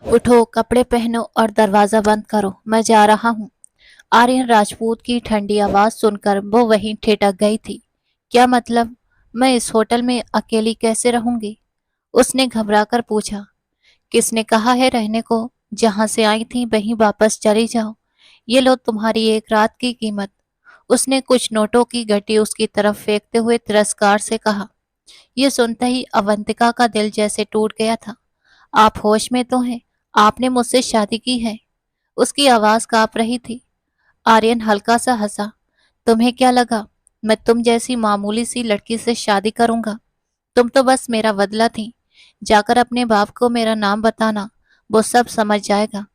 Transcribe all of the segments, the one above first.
उठो, कपड़े पहनो और दरवाजा बंद करो, मैं जा रहा हूँ। आर्यन राजपूत की ठंडी आवाज सुनकर वो वहीं ठिठक गई थी। क्या मतलब? मैं इस होटल में अकेली कैसे रहूंगी? उसने घबराकर पूछा। किसने कहा है रहने को? जहां से आई थी वहीं वापस चली जाओ। ये लो तुम्हारी एक रात की कीमत। उसने कुछ नोटों की गड्डी उसकी तरफ फेंकते हुए तिरस्कार से कहा। यह सुनते ही अवंतिका का दिल जैसे टूट गया था। आप होश में तो हैं? आपने मुझसे शादी की है? उसकी आवाज कांप रही थी। आर्यन हल्का सा हंसा। तुम्हें क्या लगा मैं तुम जैसी मामूली सी लड़की से शादी करूंगा? तुम तो बस मेरा बदला थी। जाकर अपने बाप को मेरा नाम बताना, वो सब समझ जाएगा।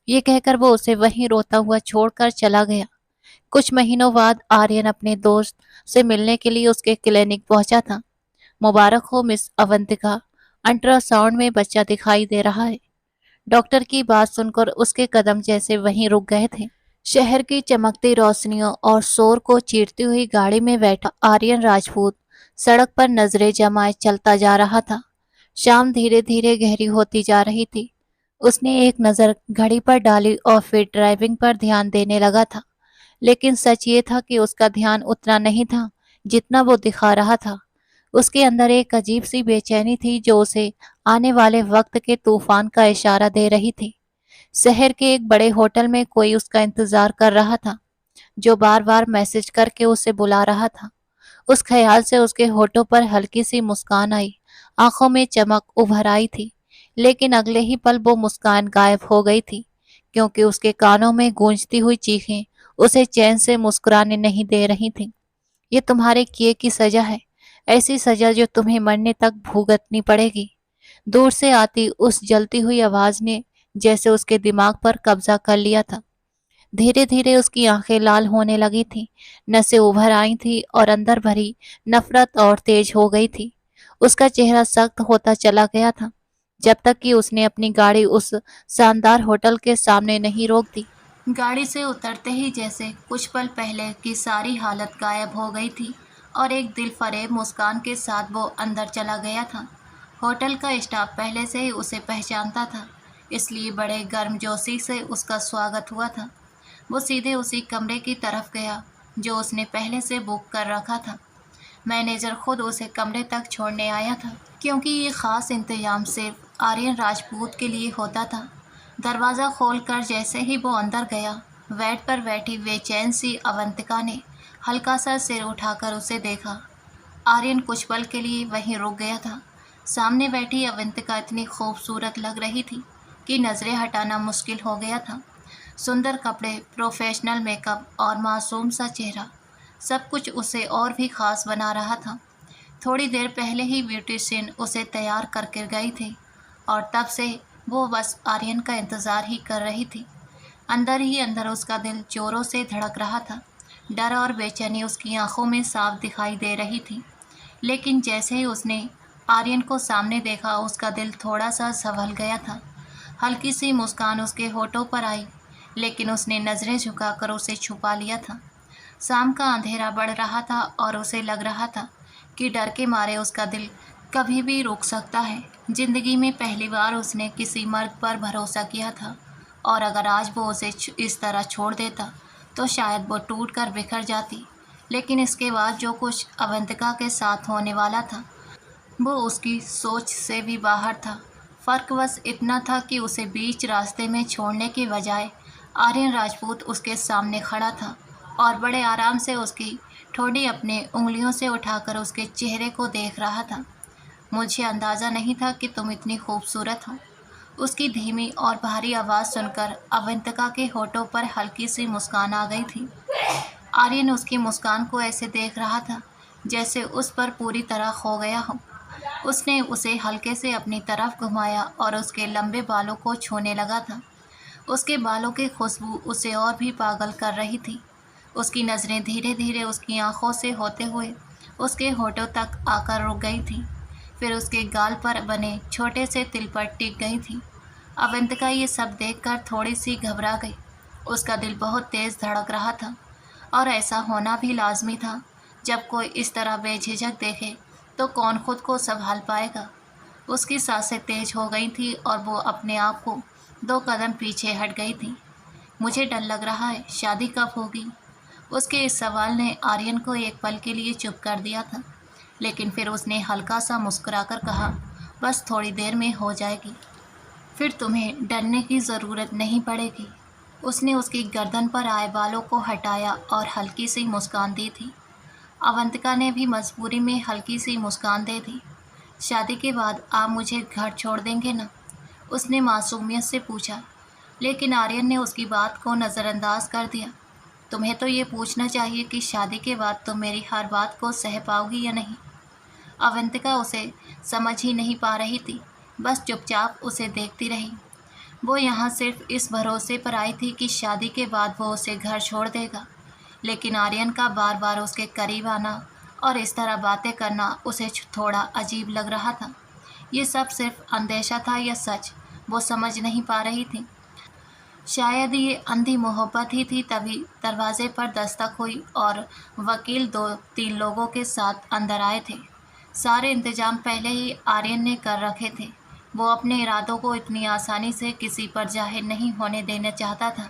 ये कहकर वो उसे वहीं रोता हुआ छोड़कर चला गया। कुछ महीनों बाद आर्यन अपने दोस्त से मिलने के लिए उसके क्लिनिक पहुंचा था। मुबारक हो मिस अवंतिका, अल्ट्रासाउंड में बच्चा दिखाई दे रहा है। डॉक्टर की बात सुनकर उसके कदम जैसे वहीं रुक गए थे। शहर की चमकती रोशनियों और शोर को चीरती हुई गाड़ी में बैठा आर्यन राजपूत सड़क पर नजरें जमाए चलता जा रहा था। शाम धीरे धीरे गहरी होती जा रही थी। उसने एक नज़र घड़ी पर डाली और फिर ड्राइविंग पर ध्यान देने लगा था। लेकिन सच ये था कि उसका ध्यान उतना नहीं था जितना वो दिखा रहा था। उसके अंदर एक अजीब सी बेचैनी थी जो उसे आने वाले वक्त के तूफान का इशारा दे रही थी। शहर के एक बड़े होटल में कोई उसका इंतजार कर रहा था, जो बार बार मैसेज करके उसे बुला रहा था। उस ख्याल से उसके होठों पर हल्की सी मुस्कान आई, आंखों में चमक उभर आई थी। लेकिन अगले ही पल वो मुस्कान गायब हो गई थी, क्योंकि उसके कानों में गूंजती हुई चीखें उसे चैन से मुस्कुराने नहीं दे रही थीं। ये तुम्हारे किए की सजा है, ऐसी सजा जो तुम्हें मरने तक भुगतनी पड़ेगी। दूर से आती उस जलती हुई आवाज ने जैसे उसके दिमाग पर कब्जा कर लिया था। धीरे धीरे उसकी आंखें लाल होने लगी थीं, नसें उभर आई थीं और अंदर भरी नफरत और तेज हो गई थी। उसका चेहरा सख्त होता चला गया था, जब तक कि उसने अपनी गाड़ी उस शानदार होटल के सामने नहीं रोक दी। गाड़ी से उतरते ही जैसे कुछ पल पहले की सारी हालत गायब हो गई थी और एक दिल फरेब मुस्कान के साथ वो अंदर चला गया था। होटल का स्टाफ पहले से ही उसे पहचानता था, इसलिए बड़े गर्मजोशी से उसका स्वागत हुआ था। वो सीधे उसी कमरे की तरफ गया जो उसने पहले से बुक कर रखा था। मैनेजर खुद उसे कमरे तक छोड़ने आया था, क्योंकि ये खास इंतजाम सिर्फ आर्यन राजपूत के लिए होता था। दरवाज़ा खोलकर जैसे ही वो अंदर गया, बेड पर बैठी बेचैन सी अवंतिका ने हल्का सा सिर उठाकर उसे देखा। आर्यन कुछ पल के लिए वहीं रुक गया था। सामने बैठी अवंतिका इतनी खूबसूरत लग रही थी कि नज़रें हटाना मुश्किल हो गया था। सुंदर कपड़े, प्रोफेशनल मेकअप और मासूम सा चेहरा, सब कुछ उसे और भी खास बना रहा था। थोड़ी देर पहले ही ब्यूटिशियन उसे तैयार करके गई थी और तब से वो बस आर्यन का इंतज़ार ही कर रही थी। अंदर ही अंदर उसका दिल जोरों से धड़क रहा था। डर और बेचैनी उसकी आंखों में साफ दिखाई दे रही थी। लेकिन जैसे ही उसने आर्यन को सामने देखा, उसका दिल थोड़ा सा संभल गया था। हल्की सी मुस्कान उसके होठों पर आई, लेकिन उसने नज़रें झुकाकर उसे छुपा लिया था। शाम का अंधेरा बढ़ रहा था और उसे लग रहा था कि डर के मारे उसका दिल कभी भी रुक सकता है। जिंदगी में पहली बार उसने किसी मर्द पर भरोसा किया था, और अगर आज वो उसे इस तरह छोड़ देता तो शायद वो टूट कर बिखर जाती। लेकिन इसके बाद जो कुछ अवंतिका के साथ होने वाला था, वो उसकी सोच से भी बाहर था। फ़र्क बस इतना था कि उसे बीच रास्ते में छोड़ने की बजाय आर्यन राजपूत उसके सामने खड़ा था और बड़े आराम से उसकी ठोड़ी अपने उंगलियों से उठाकर उसके चेहरे को देख रहा था। मुझे अंदाज़ा नहीं था कि तुम इतनी खूबसूरत हो। उसकी धीमी और भारी आवाज़ सुनकर अवंतिका के होठों पर हल्की सी मुस्कान आ गई थी। आर्यन उसकी मुस्कान को ऐसे देख रहा था जैसे उस पर पूरी तरह खो गया हो। उसने उसे हल्के से अपनी तरफ घुमाया और उसके लंबे बालों को छूने लगा था। उसके बालों की खुशबू उसे और भी पागल कर रही थी। उसकी नज़रें धीरे धीरे उसकी आंखों से होते हुए उसके होठों तक आकर रुक गई थी, फिर उसके गाल पर बने छोटे से तिल पर टिक गई थी। अवंतिका ये सब देखकर थोड़ी सी घबरा गई। उसका दिल बहुत तेज़ धड़क रहा था, और ऐसा होना भी लाजमी था। जब कोई इस तरह बेझिझक देखे तो कौन खुद को संभाल पाएगा। उसकी सांसें तेज हो गई थी और वो अपने आप को 2 कदम पीछे हट गई थी। मुझे डर लग रहा है, शादी कब होगी? उसके इस सवाल ने आर्यन को एक पल के लिए चुप कर दिया था, लेकिन फिर उसने हल्का सा मुस्कुराकर कहा, बस थोड़ी देर में हो जाएगी। फिर तुम्हें डरने की ज़रूरत नहीं पड़ेगी। उसने उसकी गर्दन पर आए बालों को हटाया और हल्की सी मुस्कान दी थी। अवंतिका ने भी मजबूरी में हल्की सी मुस्कान दे दी। शादी के बाद आप मुझे घर छोड़ देंगे ना? उसने मासूमियत से पूछा, लेकिन आर्यन ने उसकी बात को नज़रअंदाज कर दिया। तुम्हें तो ये पूछना चाहिए कि शादी के बाद तुम मेरी हर बात को सह पाओगी या नहीं। अवंतिका उसे समझ ही नहीं पा रही थी, बस चुपचाप उसे देखती रही। वो यहाँ सिर्फ इस भरोसे पर आई थी कि शादी के बाद वो उसे घर छोड़ देगा, लेकिन आर्यन का बार बार उसके करीब आना और इस तरह बातें करना उसे थोड़ा अजीब लग रहा था। ये सब सिर्फ अंदेशा था या सच, वो समझ नहीं पा रही थी। शायद ये अंधी मोहब्बत ही थी। तभी दरवाजे पर दस्तक हुई और वकील 2-3 लोगों के साथ अंदर आए थे। सारे इंतजाम पहले ही आर्यन ने कर रखे थे। वो अपने इरादों को इतनी आसानी से किसी पर जाहिर नहीं होने देना चाहता था,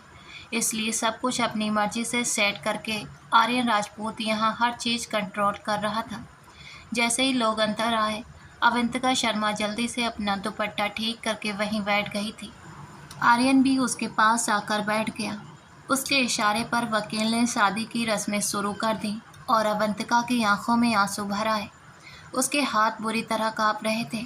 इसलिए सब कुछ अपनी मर्जी से सेट करके आर्यन राजपूत यहाँ हर चीज़ कंट्रोल कर रहा था। जैसे ही लोग अंदर आए, अवंतिका शर्मा जल्दी से अपना दुपट्टा ठीक करके वहीं बैठ गई थी। आर्यन भी उसके पास आकर बैठ गया। उसके इशारे पर वकील ने शादी की रस्में शुरू कर दी और अवंतिका की आंखों में आंसू भर आए। उसके हाथ बुरी तरह कांप रहे थे,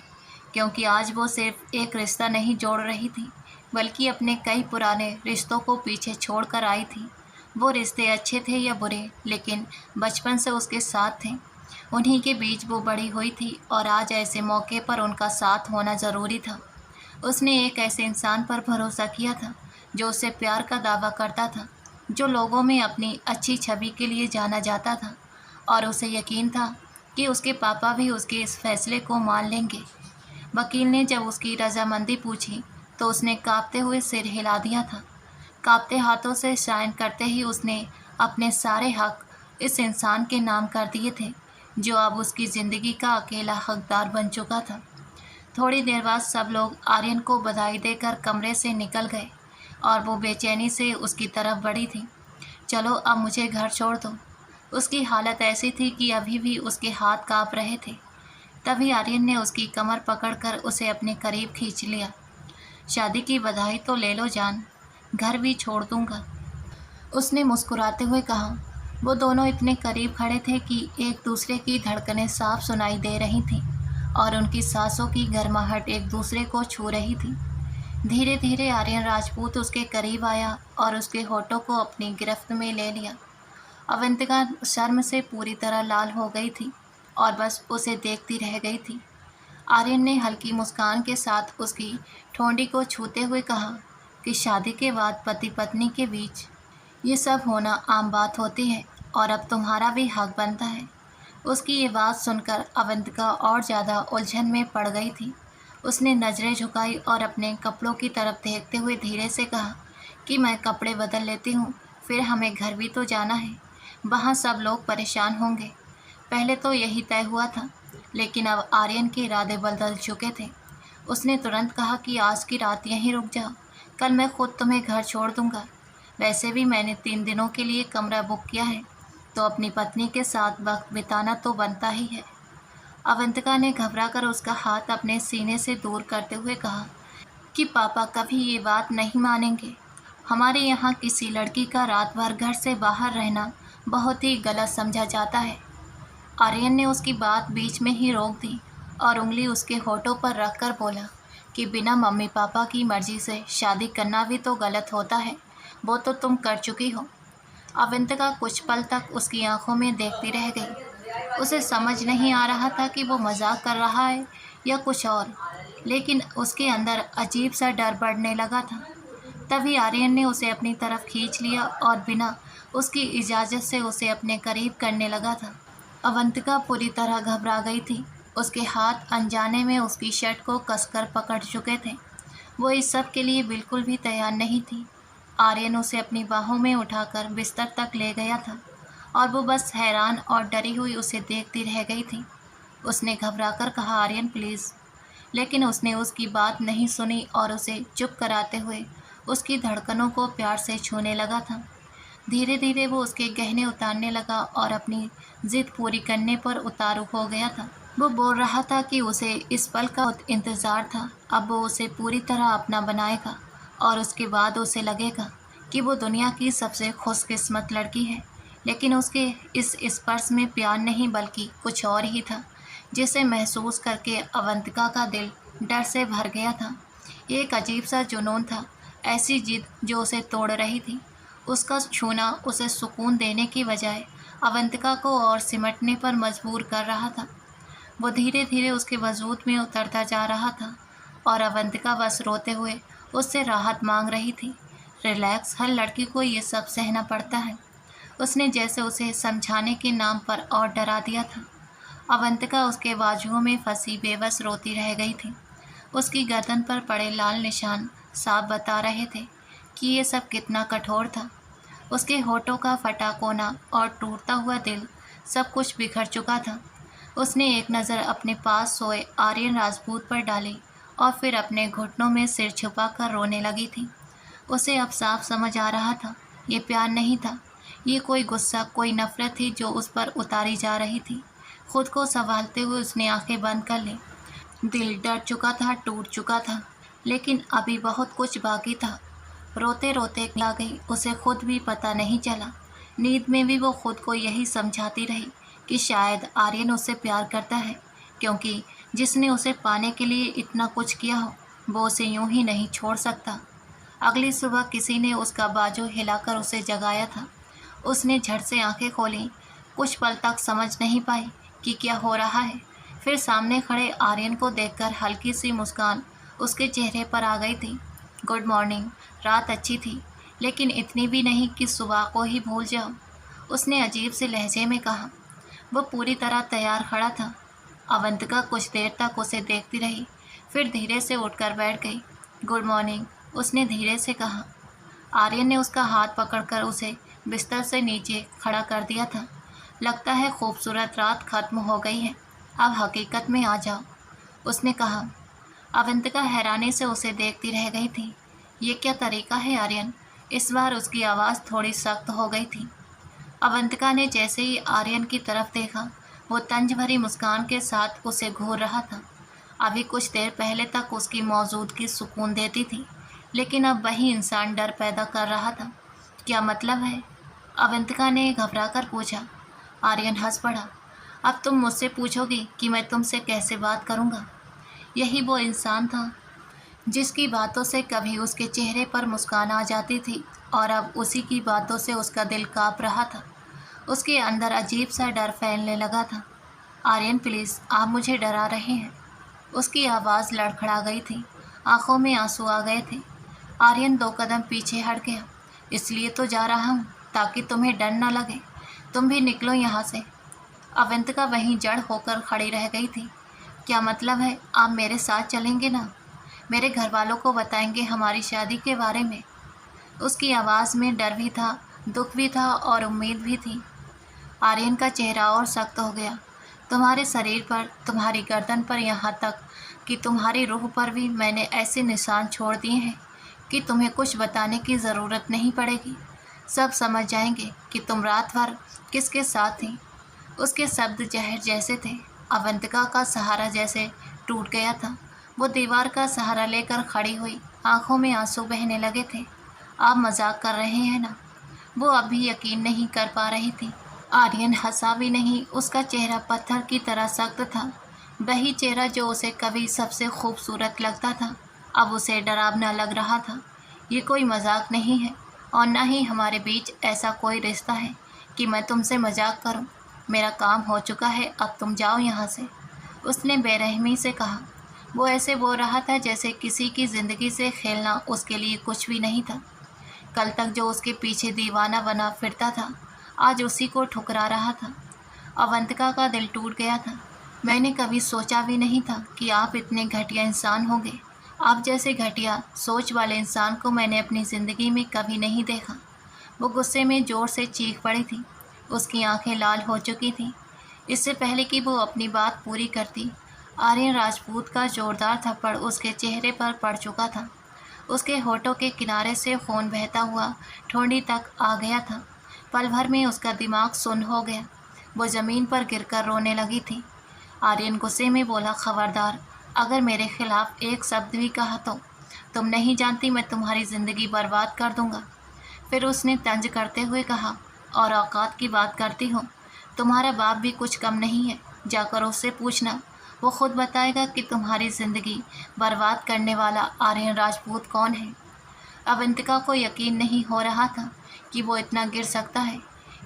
क्योंकि आज वो सिर्फ एक रिश्ता नहीं जोड़ रही थी, बल्कि अपने कई पुराने रिश्तों को पीछे छोड़कर आई थी। वो रिश्ते अच्छे थे या बुरे, लेकिन बचपन से उसके साथ थे। उन्हीं के बीच वो बड़ी हुई थी और आज ऐसे मौके पर उनका साथ होना ज़रूरी था। उसने एक ऐसे इंसान पर भरोसा किया था जो उससे प्यार का दावा करता था, जो लोगों में अपनी अच्छी छवि के लिए जाना जाता था, और उसे यकीन था कि उसके पापा भी उसके इस फैसले को मान लेंगे। वकील ने जब उसकी रजामंदी पूछी तो उसने कांपते हुए सिर हिला दिया था। कांपते हाथों से साइन करते ही उसने अपने सारे हक इस इंसान के नाम कर दिए थे, जो अब उसकी ज़िंदगी का अकेला हकदार बन चुका था। थोड़ी देर बाद सब लोग आर्यन को बधाई देकर कमरे से निकल गए और वो बेचैनी से उसकी तरफ बढ़ी थी। चलो अब मुझे घर छोड़ दो। उसकी हालत ऐसी थी कि अभी भी उसके हाथ कांप रहे थे। तभी आर्यन ने उसकी कमर पकड़कर उसे अपने करीब खींच लिया। शादी की बधाई तो ले लो जान, घर भी छोड़ दूंगा, उसने मुस्कुराते हुए कहा। वो दोनों इतने करीब खड़े थे कि एक दूसरे की धड़कनें साफ सुनाई दे रही थीं और उनकी सांसों की गर्माहट एक दूसरे को छू रही थी। धीरे धीरे आर्यन राजपूत उसके करीब आया और उसके होठों को अपनी गिरफ्त में ले लिया। अवंतिका शर्म से पूरी तरह लाल हो गई थी और बस उसे देखती रह गई थी। आर्यन ने हल्की मुस्कान के साथ उसकी ठोंडी को छूते हुए कहा कि शादी के बाद पति पत्नी के बीच ये सब होना आम बात होती है और अब तुम्हारा भी हक बनता है। उसकी ये बात सुनकर अवंतिका और ज़्यादा उलझन में पड़ गई थी। उसने नज़रें झुकाई और अपने कपड़ों की तरफ देखते हुए धीरे से कहा कि मैं कपड़े बदल लेती हूँ, फिर हमें घर भी तो जाना है, वहाँ सब लोग परेशान होंगे। पहले तो यही तय हुआ था, लेकिन अब आर्यन के इरादे बदल चुके थे। उसने तुरंत कहा कि आज की रात यहीं रुक जाओ, कल मैं खुद तुम्हें घर छोड़ दूँगा। वैसे भी मैंने 3 दिनों के लिए कमरा बुक किया है, तो अपनी पत्नी के साथ वक्त बिताना तो बनता ही है। अवंतिका ने घबराकर उसका हाथ अपने सीने से दूर करते हुए कहा कि पापा कभी ये बात नहीं मानेंगे। हमारे यहाँ किसी लड़की का रात भर घर से बाहर रहना बहुत ही गलत समझा जाता है। आर्यन ने उसकी बात बीच में ही रोक दी और उंगली उसके होठों पर रखकर बोला कि बिना मम्मी पापा की मर्जी से शादी करना भी तो गलत होता है, वो तो तुम कर चुकी हो। अवंतिका कुछ पल तक उसकी आंखों में देखती रह गई। उसे समझ नहीं आ रहा था कि वो मजाक कर रहा है या कुछ और, लेकिन उसके अंदर अजीब सा डर बढ़ने लगा था। तभी आर्यन ने उसे अपनी तरफ खींच लिया और बिना उसकी इजाज़त से उसे अपने करीब करने लगा था। अवंतिका पूरी तरह घबरा गई थी। उसके हाथ अनजाने में उसकी शर्ट को कसकर पकड़ चुके थे। वो इस सब के लिए बिल्कुल भी तैयार नहीं थी। आर्यन उसे अपनी बाहों में उठाकर बिस्तर तक ले गया था और वो बस हैरान और डरी हुई उसे देखती रह गई थी। उसने घबराकर कहा, आर्यन प्लीज़। लेकिन उसने उसकी बात नहीं सुनी और उसे चुप कराते हुए उसकी धड़कनों को प्यार से छूने लगा था। धीरे धीरे वो उसके गहने उतारने लगा और अपनी जिद पूरी करने पर उतारू हो गया था। वो बोल रहा था कि उसे इस पल का बहुत इंतज़ार था। अब वो उसे पूरी तरह अपना बनाएगा और उसके बाद उसे लगेगा कि वो दुनिया की सबसे खुशकिस्मत लड़की है। लेकिन उसके इस स्पर्श में प्यार नहीं बल्कि कुछ और ही था, जिसे महसूस करके अवंतिका का दिल डर से भर गया था। ये एक अजीब सा जुनून था, ऐसी जिद जो उसे तोड़ रही थी। उसका छूना उसे सुकून देने की बजाय अवंतिका को और सिमटने पर मजबूर कर रहा था। वो धीरे धीरे उसके वजूद में उतरता जा रहा था और अवंतिका बस रोते हुए उससे राहत मांग रही थी। रिलैक्स, हर लड़की को ये सब सहना पड़ता है, उसने जैसे उसे समझाने के नाम पर और डरा दिया था। अवंतिका उसके बाजुओं में फंसी बेबस रोती रह गई थी। उसकी गर्दन पर पड़े लाल निशान साफ बता रहे थे कि ये सब कितना कठोर था। उसके होठों का फटा कोना और टूटता हुआ दिल, सब कुछ बिखर चुका था। उसने एक नज़र अपने पास सोए आर्यन राजपूत पर डाली और फिर अपने घुटनों में सिर छुपाकर रोने लगी थी। उसे अब साफ समझ आ रहा था, ये प्यार नहीं था, ये कोई गुस्सा, कोई नफरत थी जो उस पर उतारी जा रही थी। खुद को संभालते हुए उसने आंखें बंद कर ली। दिल डर चुका था, टूट चुका था, लेकिन अभी बहुत कुछ बाकी था। रोते रोते ला गई, उसे खुद भी पता नहीं चला। नींद में भी वो खुद को यही समझाती रही कि शायद आर्यन उससे प्यार करता है, क्योंकि जिसने उसे पाने के लिए इतना कुछ किया हो, वो उसे यूं ही नहीं छोड़ सकता। अगली सुबह किसी ने उसका बाजू हिलाकर उसे जगाया था। उसने झट से आंखें खोलीं, कुछ पल तक समझ नहीं पाई कि क्या हो रहा है। फिर सामने खड़े आर्यन को देखकर हल्की सी मुस्कान उसके चेहरे पर आ गई थी। Good morning. रात अच्छी थी, लेकिन इतनी भी नहीं कि सुबह को ही भूल जाओ, उसने अजीब से लहजे में कहा। वो पूरी तरह तैयार खड़ा था। अवंतिका कुछ देर तक उसे देखती रही, फिर धीरे से उठकर बैठ गई। गुड मॉर्निंग, उसने धीरे से कहा। आर्यन ने उसका हाथ पकड़कर उसे बिस्तर से नीचे खड़ा कर दिया था। लगता है खूबसूरत रात खत्म हो गई है, अब हकीकत में आ जाओ, उसने कहा। अवंतिका हैरानी से उसे देखती रह गई थी। ये क्या तरीका है आर्यन? इस बार उसकी आवाज़ थोड़ी सख्त हो गई थी। अवंतिका ने जैसे ही आर्यन की तरफ देखा, वो तंज भरी मुस्कान के साथ उसे घूर रहा था। अभी कुछ देर पहले तक उसकी मौजूदगी सुकून देती थी, लेकिन अब वही इंसान डर पैदा कर रहा था। क्या मतलब है? अवंतिका ने घबरा कर पूछा। आर्यन हंस पड़ा। अब तुम मुझसे पूछोगी कि मैं तुमसे कैसे बात करूँगा। यही वो इंसान था जिसकी बातों से कभी उसके चेहरे पर मुस्कान आ जाती थी और अब उसी की बातों से उसका दिल काँप रहा था। उसके अंदर अजीब सा डर फैलने लगा था। आर्यन प्लीज़, आप मुझे डरा रहे हैं। उसकी आवाज़ लड़खड़ा गई थी, आंखों में आंसू आ गए थे। आर्यन 2 कदम पीछे हट गया। इसलिए तो जा रहा हूँ ताकि तुम्हें डर न लगे। तुम भी निकलो यहाँ से। अवंतिका वहीं जड़ होकर खड़ी रह गई थी। क्या मतलब है? आप मेरे साथ चलेंगे ना? मेरे घर वालों को बताएंगे हमारी शादी के बारे में? उसकी आवाज़ में डर भी था, दुख भी था और उम्मीद भी थी। आर्यन का चेहरा और सख्त हो गया। तुम्हारे शरीर पर, तुम्हारी गर्दन पर, यहाँ तक कि तुम्हारी रूह पर भी मैंने ऐसे निशान छोड़ दिए हैं कि तुम्हें कुछ बताने की ज़रूरत नहीं पड़ेगी। सब समझ जाएंगे कि तुम रात भर किसके साथ थी। उसके शब्द जहर जैसे थे। अवंतिका का सहारा जैसे टूट गया था। वो दीवार का सहारा लेकर खड़ी हुई, आंखों में आंसू बहने लगे थे। आप मजाक कर रहे हैं ना? वो अब भी यकीन नहीं कर पा रही थी। आर्यन हंसा भी नहीं, उसका चेहरा पत्थर की तरह सख्त था। वही चेहरा जो उसे कभी सबसे खूबसूरत लगता था, अब उसे डरावना लग रहा था। ये कोई मजाक नहीं है और न ही हमारे बीच ऐसा कोई रिश्ता है कि मैं तुमसे मजाक करूं। मेरा काम हो चुका है, अब तुम जाओ यहाँ से, उसने बेरहमी से कहा। वो ऐसे बोल रहा था जैसे किसी की ज़िंदगी से खेलना उसके लिए कुछ भी नहीं था। कल तक जो उसके पीछे दीवाना बना फिरता था, आज उसी को ठुकरा रहा था। अवंतिका का दिल टूट गया था। मैंने कभी सोचा भी नहीं था कि आप इतने घटिया इंसान होंगे। आप जैसे घटिया सोच वाले इंसान को मैंने अपनी ज़िंदगी में कभी नहीं देखा। वो गुस्से में ज़ोर से चीख पड़ी थी। उसकी आंखें लाल हो चुकी थीं। इससे पहले कि वो अपनी बात पूरी करती, आर्यन राजपूत का जोरदार थप्पड़ उसके चेहरे पर पड़ चुका था। उसके होठों के किनारे से खून बहता हुआ ठोड़ी तक आ गया था। पल भर में उसका दिमाग सुन्न हो गया। वो जमीन पर गिरकर रोने लगी थी। आर्यन गुस्से में बोला, खबरदार, अगर मेरे खिलाफ एक शब्द भी कहा तो तुम नहीं जानती मैं तुम्हारी ज़िंदगी बर्बाद कर दूंगा। फिर उसने तंज करते हुए कहा, और औकात की बात करती हो, तुम्हारा बाप भी कुछ कम नहीं है। जाकर उससे पूछना, वो खुद बताएगा कि तुम्हारी ज़िंदगी बर्बाद करने वाला आर्यन राजपूत कौन है। अवंतिका को यकीन नहीं हो रहा था कि वो इतना गिर सकता है।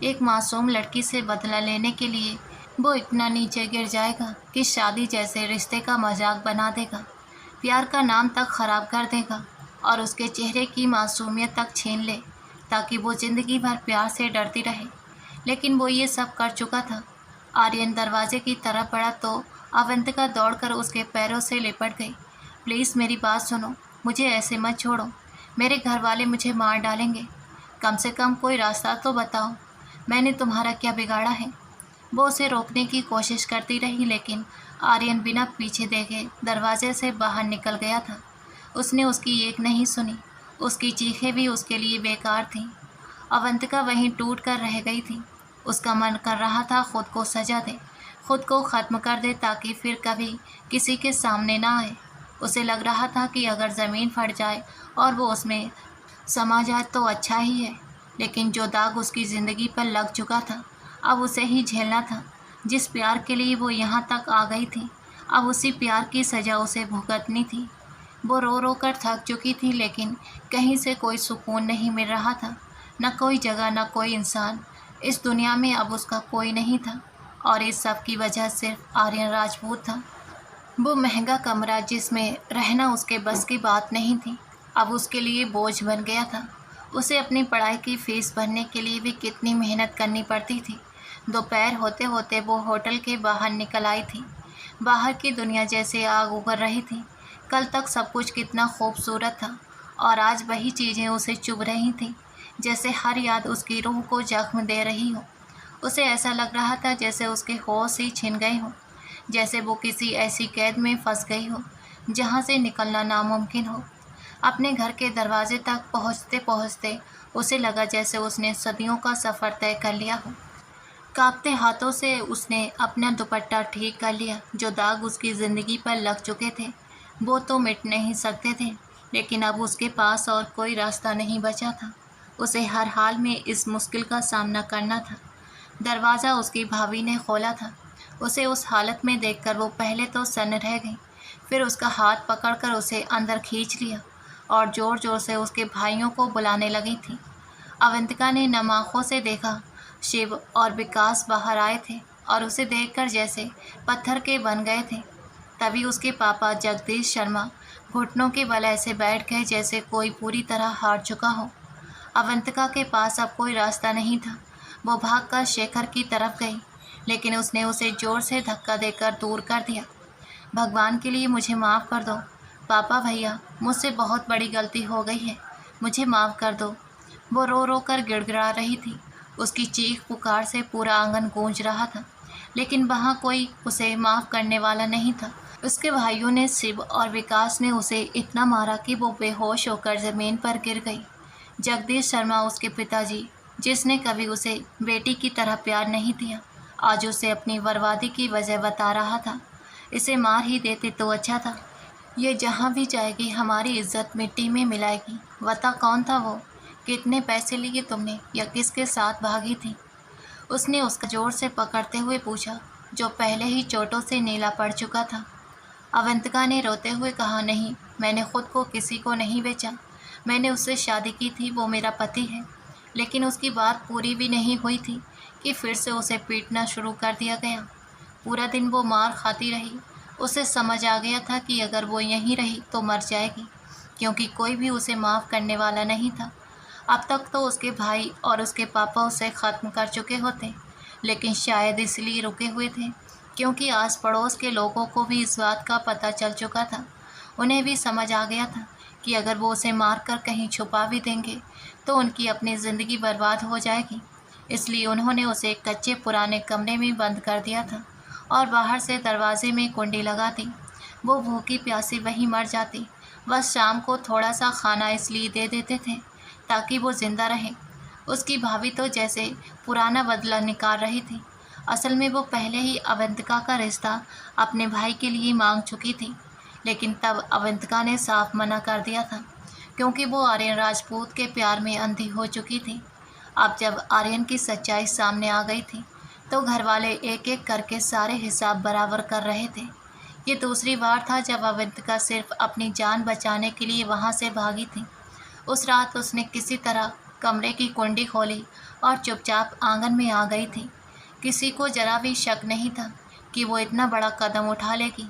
एक मासूम लड़की से बदला लेने के लिए वो इतना नीचे गिर जाएगा कि शादी जैसे रिश्ते का मजाक बना देगा, प्यार का नाम तक खराब कर देगा और उसके चेहरे की मासूमियत तक छीन ले, ताकि वो ज़िंदगी भर प्यार से डरती रहे। लेकिन वो ये सब कर चुका था। आर्यन दरवाजे की तरफ बढ़ा तो अवंतिका दौड़कर उसके पैरों से लिपट गई। प्लीज़ मेरी बात सुनो, मुझे ऐसे मत छोड़ो, मेरे घर वाले मुझे मार डालेंगे। कम से कम कोई रास्ता तो बताओ, मैंने तुम्हारा क्या बिगाड़ा है। वो उसे रोकने की कोशिश करती रही, लेकिन आर्यन बिना पीछे देखे दरवाजे से बाहर निकल गया था। उसने उसकी एक नहीं सुनी। उसकी चीखें भी उसके लिए बेकार थीं। अवंतिका वहीं टूट कर रह गई थी। उसका मन कर रहा था खुद को सजा दे, खुद को ख़त्म कर दे, ताकि फिर कभी किसी के सामने ना आए। उसे लग रहा था कि अगर ज़मीन फट जाए और वो उसमें समा जाए तो अच्छा ही है। लेकिन जो दाग उसकी ज़िंदगी पर लग चुका था, अब उसे ही झेलना था। जिस प्यार के लिए वो यहाँ तक आ गई थी, अब उसी प्यार की सज़ा उसे भुगतनी थी। वो रो रो कर थक चुकी थी, लेकिन कहीं से कोई सुकून नहीं मिल रहा था। न कोई जगह, न कोई इंसान। इस दुनिया में अब उसका कोई नहीं था, और इस सब की वजह सिर्फ आर्यन राजपूत था। वो महंगा कमरा जिसमें रहना उसके बस की बात नहीं थी, अब उसके लिए बोझ बन गया था। उसे अपनी पढ़ाई की फीस भरने के लिए भी कितनी मेहनत करनी पड़ती थी। दोपहर होते होते वो होटल के बाहर निकल आई थी। बाहर की दुनिया जैसे आग उगल रही थी। कल तक सब कुछ कितना खूबसूरत था, और आज वही चीज़ें उसे चुभ रही थीं, जैसे हर याद उसकी रूह को जख्म दे रही हो। उसे ऐसा लग रहा था जैसे उसके होश ही छिन गए हों, जैसे वो किसी ऐसी कैद में फंस गई हो जहाँ से निकलना नामुमकिन हो। अपने घर के दरवाजे तक पहुँचते पहुँचते उसे लगा जैसे उसने सदियों का सफ़र तय कर लिया हो। कांपते हाथों से उसने अपना दुपट्टा ठीक कर लिया। जो दाग उसकी ज़िंदगी पर लग चुके थे वो तो मिट नहीं सकते थे, लेकिन अब उसके पास और कोई रास्ता नहीं बचा था। उसे हर हाल में इस मुश्किल का सामना करना था। दरवाज़ा उसकी भाभी ने खोला था। उसे उस हालत में देखकर वो पहले तो सन्न रह गई, फिर उसका हाथ पकड़कर उसे अंदर खींच लिया और ज़ोर ज़ोर से उसके भाइयों को बुलाने लगी थी। अवंतिका ने नम आँखों से देखा, शिव और विकास बाहर आए थे और उसे देखकर जैसे पत्थर के बन गए थे। तभी उसके पापा जगदीश शर्मा घुटनों के बल ऐसे बैठ गए जैसे कोई पूरी तरह हार चुका हो। अवंतिका के पास अब कोई रास्ता नहीं था। वो भागकर शेखर की तरफ गई, लेकिन उसने उसे ज़ोर से धक्का देकर दूर कर दिया। भगवान के लिए मुझे माफ़ कर दो पापा भैया, मुझसे बहुत बड़ी गलती हो गई है, मुझे माफ़ कर दो। वो रो रो कर गिड़गिड़ा रही थी। उसकी चीख पुकार से पूरा आंगन गूंज रहा था, लेकिन वहाँ कोई उसे माफ़ करने वाला नहीं था। उसके भाइयों ने, शिव और विकास ने उसे इतना मारा कि वो बेहोश होकर ज़मीन पर गिर गई। जगदीश शर्मा, उसके पिताजी, जिसने कभी उसे बेटी की तरह प्यार नहीं दिया, आज उसे अपनी बर्बादी की वजह बता रहा था। इसे मार ही देते तो अच्छा था। ये जहाँ भी जाएगी हमारी इज्जत मिट्टी में मिलाएगी। बता कौन था वो, कितने पैसे लिए तुमने, या किसके साथ भागी थी? उसने उसका जोर से पकड़ते हुए पूछा, जो पहले ही चोटों से नीला पड़ चुका था। अवंतिका ने रोते हुए कहा, नहीं, मैंने खुद को किसी को नहीं बेचा। मैंने उससे शादी की थी, वो मेरा पति है। लेकिन उसकी बात पूरी भी नहीं हुई थी कि फिर से उसे पीटना शुरू कर दिया गया। पूरा दिन वो मार खाती रही। उसे समझ आ गया था कि अगर वो यहीं रही तो मर जाएगी, क्योंकि कोई भी उसे माफ़ करने वाला नहीं था। अब तक तो उसके भाई और उसके पापा उसे ख़त्म कर चुके होते, लेकिन शायद इसलिए रुके हुए थे क्योंकि आस पड़ोस के लोगों को भी इस बात का पता चल चुका था। उन्हें भी समझ आ गया था कि अगर वो उसे मार कर कहीं छुपा भी देंगे तो उनकी अपनी ज़िंदगी बर्बाद हो जाएगी। इसलिए उन्होंने उसे एक कच्चे पुराने कमरे में बंद कर दिया था और बाहर से दरवाजे में कुंडी लगाती। वो भूखी प्यासी वहीं मर जाती। बस शाम को थोड़ा सा खाना इसलिए दे देते थे ताकि वो जिंदा रहे। उसकी भाभी तो जैसे पुराना बदला निकाल रही थी। असल में वो पहले ही अवंतिका का रिश्ता अपने भाई के लिए मांग चुकी थी, लेकिन तब अवंतिका ने साफ मना कर दिया था क्योंकि वो आर्यन राजपूत के प्यार में अंधी हो चुकी थी। अब जब आर्यन की सच्चाई सामने आ गई थी तो घरवाले एक एक करके सारे हिसाब बराबर कर रहे थे। ये दूसरी बार था जब अवंतिका सिर्फ अपनी जान बचाने के लिए वहाँ से भागी थी। उस रात उसने किसी तरह कमरे की कुंडी खोली और चुपचाप आंगन में आ गई थी। किसी को जरा भी शक नहीं था कि वो इतना बड़ा कदम उठा लेगी,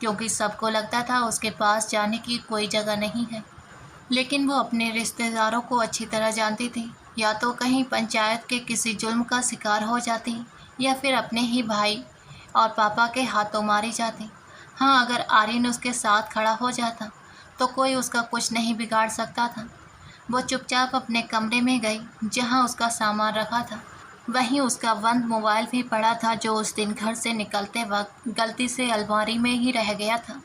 क्योंकि सबको लगता था उसके पास जाने की कोई जगह नहीं है। लेकिन वो अपने रिश्तेदारों को अच्छी तरह जानती थी। या तो कहीं पंचायत के किसी जुल्म का शिकार हो जाती या फिर अपने ही भाई और पापा के हाथों मारी जाती। हाँ, अगर आर्यन उसके साथ खड़ा हो जाता तो कोई उसका कुछ नहीं बिगाड़ सकता था। वो चुपचाप अपने कमरे में गई जहाँ उसका सामान रखा था। वहीं उसका बंद मोबाइल भी पड़ा था जो उस दिन घर से निकलते वक्त गलती से अलमारी में ही रह गया था।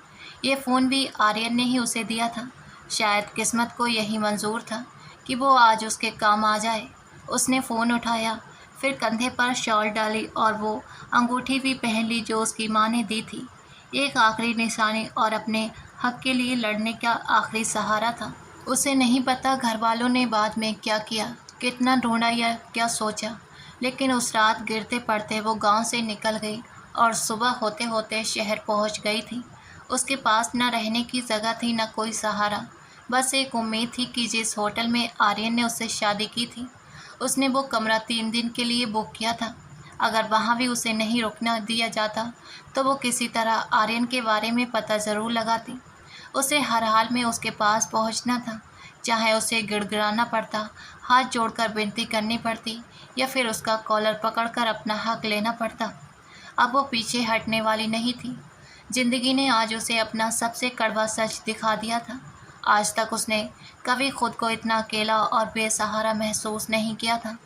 ये फ़ोन भी आर्यन ने ही उसे दिया था। शायद किस्मत को यही मंजूर था कि वो आज उसके काम आ जाए। उसने फ़ोन उठाया, फिर कंधे पर शॉल डाली और वो अंगूठी भी पहन ली जो उसकी माँ ने दी थी। एक आखिरी निशानी और अपने हक के लिए लड़ने का आखिरी सहारा था। उसे नहीं पता घर वालों ने बाद में क्या किया, कितना ढूंढा या क्या सोचा, लेकिन उस रात गिरते पड़ते वो गांव से निकल गई और सुबह होते होते शहर पहुंच गई थी। उसके पास न रहने की जगह थी न कोई सहारा, बस एक उम्मीद थी कि जिस होटल में आर्यन ने उससे शादी की थी उसने वो कमरा 3 दिन के लिए बुक किया था। अगर वहाँ भी उसे नहीं रुकना दिया जाता तो वो किसी तरह आर्यन के बारे में पता ज़रूर लगाती। उसे हर हाल में उसके पास पहुंचना था, चाहे उसे गिड़गिड़ाना पड़ता, हाथ जोड़कर विनती करनी पड़ती या फिर उसका कॉलर पकड़कर अपना हक लेना पड़ता। अब वो पीछे हटने वाली नहीं थी। जिंदगी ने आज उसे अपना सबसे कड़वा सच दिखा दिया था। आज तक उसने कभी खुद को इतना अकेला और बेसहारा महसूस नहीं किया था।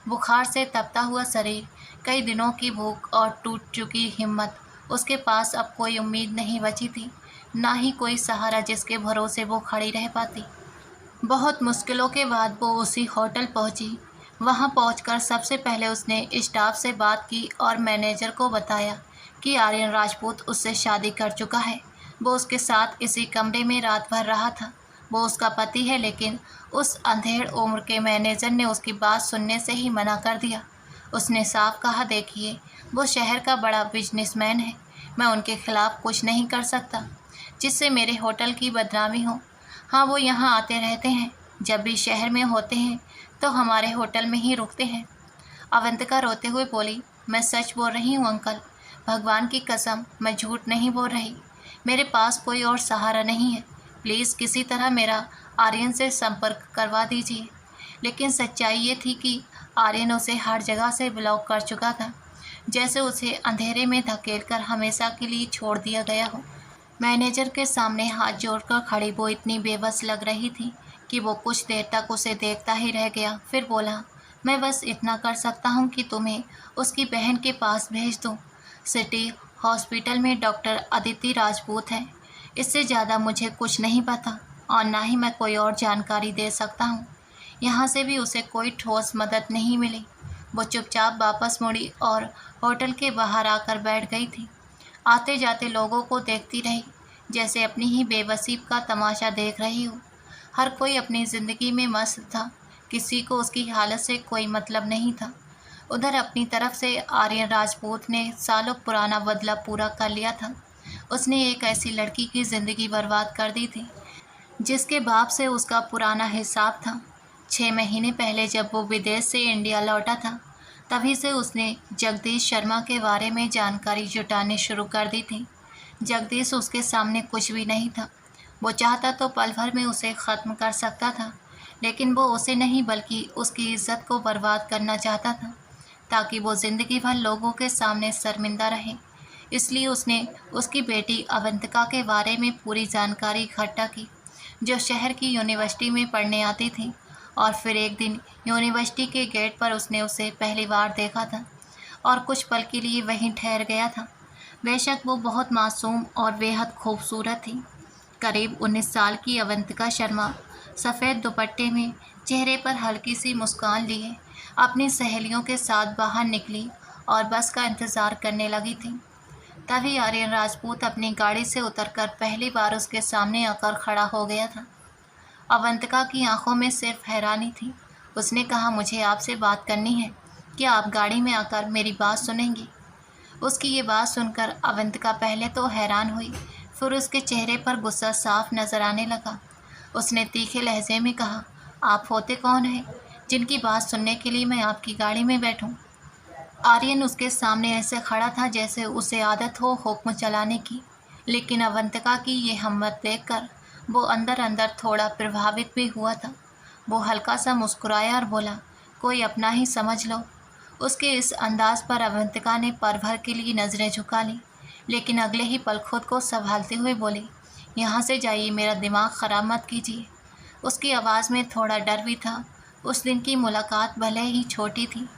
बुखार से तपता हुआ शरीर, कई दिनों की भूख और टूट चुकी हिम्मत, उसके पास अब कोई उम्मीद नहीं बची थी, ना ही कोई सहारा जिसके भरोसे वो खड़ी रह पाती। बहुत मुश्किलों के बाद वो उसी होटल पहुंची। वहां पहुंचकर सबसे पहले उसने स्टाफ से बात की और मैनेजर को बताया कि आर्यन राजपूत उससे शादी कर चुका है। वो उसके साथ इसी कमरे में रात भर रहा था। वो उसका पति है, लेकिन उस अंधेड़ उम्र के मैनेजर ने उसकी बात सुनने से ही मना कर दिया। उसने साफ कहा, देखिए, वो शहर का बड़ा बिजनेसमैन है, मैं उनके खिलाफ कुछ नहीं कर सकता जिससे मेरे होटल की बदनामी हो। हाँ, वो यहाँ आते रहते हैं, जब भी शहर में होते हैं तो हमारे होटल में ही रुकते हैं। अवंतिका रोते हुए बोली, मैं सच बोल रही हूँ अंकल, भगवान की कसम, मैं झूठ नहीं बोल रही। मेरे पास कोई और सहारा नहीं है। प्लीज़ किसी तरह मेरा आर्यन से संपर्क करवा दीजिए। लेकिन सच्चाई ये थी कि आर्यन उसे हर जगह से ब्लॉक कर चुका था, जैसे उसे अंधेरे में धकेलकर हमेशा के लिए छोड़ दिया गया हो। मैनेजर के सामने हाथ जोड़कर खड़ी वो इतनी बेबस लग रही थी कि वो कुछ देर तक उसे देखता ही रह गया। फिर बोला, मैं बस इतना कर सकता हूँ कि तुम्हें उसकी बहन के पास भेज दूँ। सिटी हॉस्पिटल में डॉक्टर अदिति राजपूत है। इससे ज़्यादा मुझे कुछ नहीं पता और ना ही मैं कोई और जानकारी दे सकता हूँ। यहाँ से भी उसे कोई ठोस मदद नहीं मिली। वो चुपचाप वापस मुड़ी और होटल के बाहर आकर बैठ गई थी। आते जाते लोगों को देखती रही, जैसे अपनी ही बेबसी का तमाशा देख रही हो। हर कोई अपनी ज़िंदगी में मस्त था, किसी को उसकी हालत से कोई मतलब नहीं था। उधर अपनी तरफ से आर्यन राजपूत ने सालों पुराना बदला पूरा कर लिया था। उसने एक ऐसी लड़की की ज़िंदगी बर्बाद कर दी थी जिसके बाप से उसका पुराना हिसाब था। 6 महीने पहले जब वो विदेश से इंडिया लौटा था, तभी से उसने जगदीश शर्मा के बारे में जानकारी जुटानी शुरू कर दी थी। जगदीश उसके सामने कुछ भी नहीं था। वो चाहता तो पल भर में उसे ख़त्म कर सकता था, लेकिन वो उसे नहीं बल्कि उसकी इज्जत को बर्बाद करना चाहता था, ताकि वो ज़िंदगी भर लोगों के सामने शर्मिंदा रहे। इसलिए उसने उसकी बेटी अवंतिका के बारे में पूरी जानकारी इकट्ठा की, जो शहर की यूनिवर्सिटी में पढ़ने आती थी। और फिर एक दिन यूनिवर्सिटी के गेट पर उसने उसे पहली बार देखा था और कुछ पल के लिए वहीं ठहर गया था। बेशक वो बहुत मासूम और बेहद खूबसूरत थी। करीब 19 साल की अवंतिका शर्मा सफ़ेद दुपट्टे में चेहरे पर हल्की सी मुस्कान लिए अपनी सहेलियों के साथ बाहर निकली और बस का इंतज़ार करने लगी थी। तभी आर्यन राजपूत अपनी गाड़ी से उतरकर पहली बार उसके सामने आकर खड़ा हो गया था। अवंतिका की आंखों में सिर्फ हैरानी थी। उसने कहा, मुझे आपसे बात करनी है। क्या आप गाड़ी में आकर मेरी बात सुनेंगी? उसकी ये बात सुनकर अवंतिका पहले तो हैरान हुई, फिर उसके चेहरे पर गुस्सा साफ नजर आने लगा। उसने तीखे लहजे में कहा, आप होते कौन हैं जिनकी बात सुनने के लिए मैं आपकी गाड़ी में बैठूं? आर्यन उसके सामने ऐसे खड़ा था जैसे उसे आदत हो हुक्म चलाने की, लेकिन अवंतिका की ये हिम्मत देखकर वो अंदर अंदर थोड़ा प्रभावित भी हुआ था। वो हल्का सा मुस्कुराया और बोला, कोई अपना ही समझ लो। उसके इस अंदाज पर अवंतिका ने पल भर के लिए नज़रें झुका लीं, लेकिन अगले ही पल खुद को संभालते हुए बोली, यहाँ से जाइए, मेरा दिमाग ख़राब मत कीजिए। उसकी आवाज़ में थोड़ा डर भी था। उस दिन की मुलाकात भले ही छोटी थी,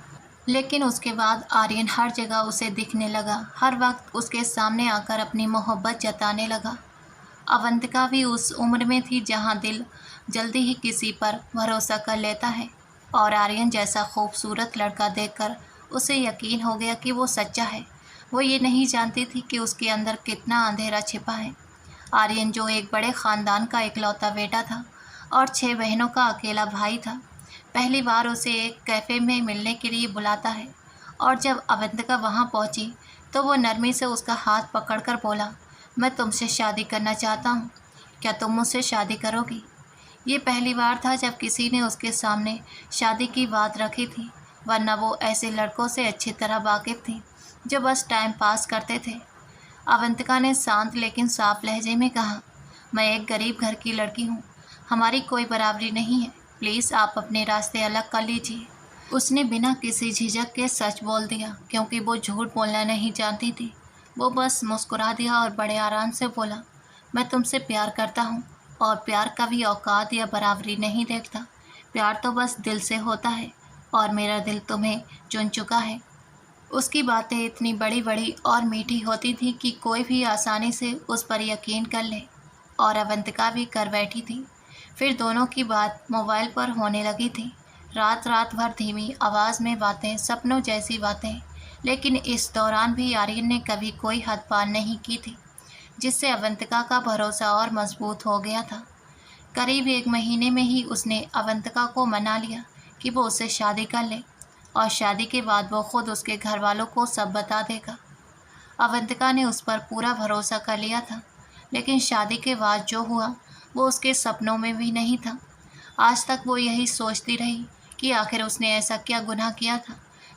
लेकिन उसके बाद आर्यन हर जगह उसे दिखने लगा, हर वक्त उसके सामने आकर अपनी मोहब्बत जताने लगा। अवंतिका भी उस उम्र में थी जहाँ दिल जल्दी ही किसी पर भरोसा कर लेता है, और आर्यन जैसा खूबसूरत लड़का देखकर उसे यकीन हो गया कि वो सच्चा है। वो ये नहीं जानती थी कि उसके अंदर कितना अंधेरा छिपा है। आर्यन, जो एक बड़े ख़ानदान का इकलौता बेटा था और 6 बहनों का अकेला भाई था, पहली बार उसे एक कैफ़े में मिलने के लिए बुलाता है, और जब अवंतिका वहाँ पहुँची तो वो नरमी से उसका हाथ पकड़कर बोला, मैं तुमसे शादी करना चाहता हूँ, क्या तुम मुझसे शादी करोगी? ये पहली बार था जब किसी ने उसके सामने शादी की बात रखी थी, वरना वो ऐसे लड़कों से अच्छी तरह वाकिफ़ थी जो बस टाइम पास करते थे। अवंतिका ने शांत लेकिन साफ लहजे में कहा, मैं एक गरीब घर की लड़की हूँ, हमारी कोई बराबरी नहीं है, प्लीज़ आप अपने रास्ते अलग कर लीजिए। उसने बिना किसी झिझक के सच बोल दिया, क्योंकि वो झूठ बोलना नहीं जानती थी। वो बस मुस्कुरा दिया और बड़े आराम से बोला, मैं तुमसे प्यार करता हूँ, और प्यार कभी औकात या बराबरी नहीं देखता। प्यार तो बस दिल से होता है, और मेरा दिल तुम्हें चुन चुका है। उसकी बातें इतनी बड़ी बड़ी और मीठी होती थी कि कोई भी आसानी से उस पर यकीन कर ले, और अवंतिका भी कर बैठी थी। फिर दोनों की बात मोबाइल पर होने लगी थी। रात रात भर धीमी आवाज़ में बातें, सपनों जैसी बातें। लेकिन इस दौरान भी आर्यन ने कभी कोई हद पार नहीं की थी, जिससे अवंतिका का भरोसा और मजबूत हो गया था। करीब 1 महीने में ही उसने अवंतिका को मना लिया कि वो उससे शादी कर ले, और शादी के बाद वो खुद उसके घर वालों को सब बता देगा। अवंतिका ने उस पर पूरा भरोसा कर लिया था, लेकिन शादी के बाद जो हुआ वो उसके सपनों में भी नहीं था। आज तक वो यही सोचती रही कि आखिर उसने ऐसा क्या गुनाह किया था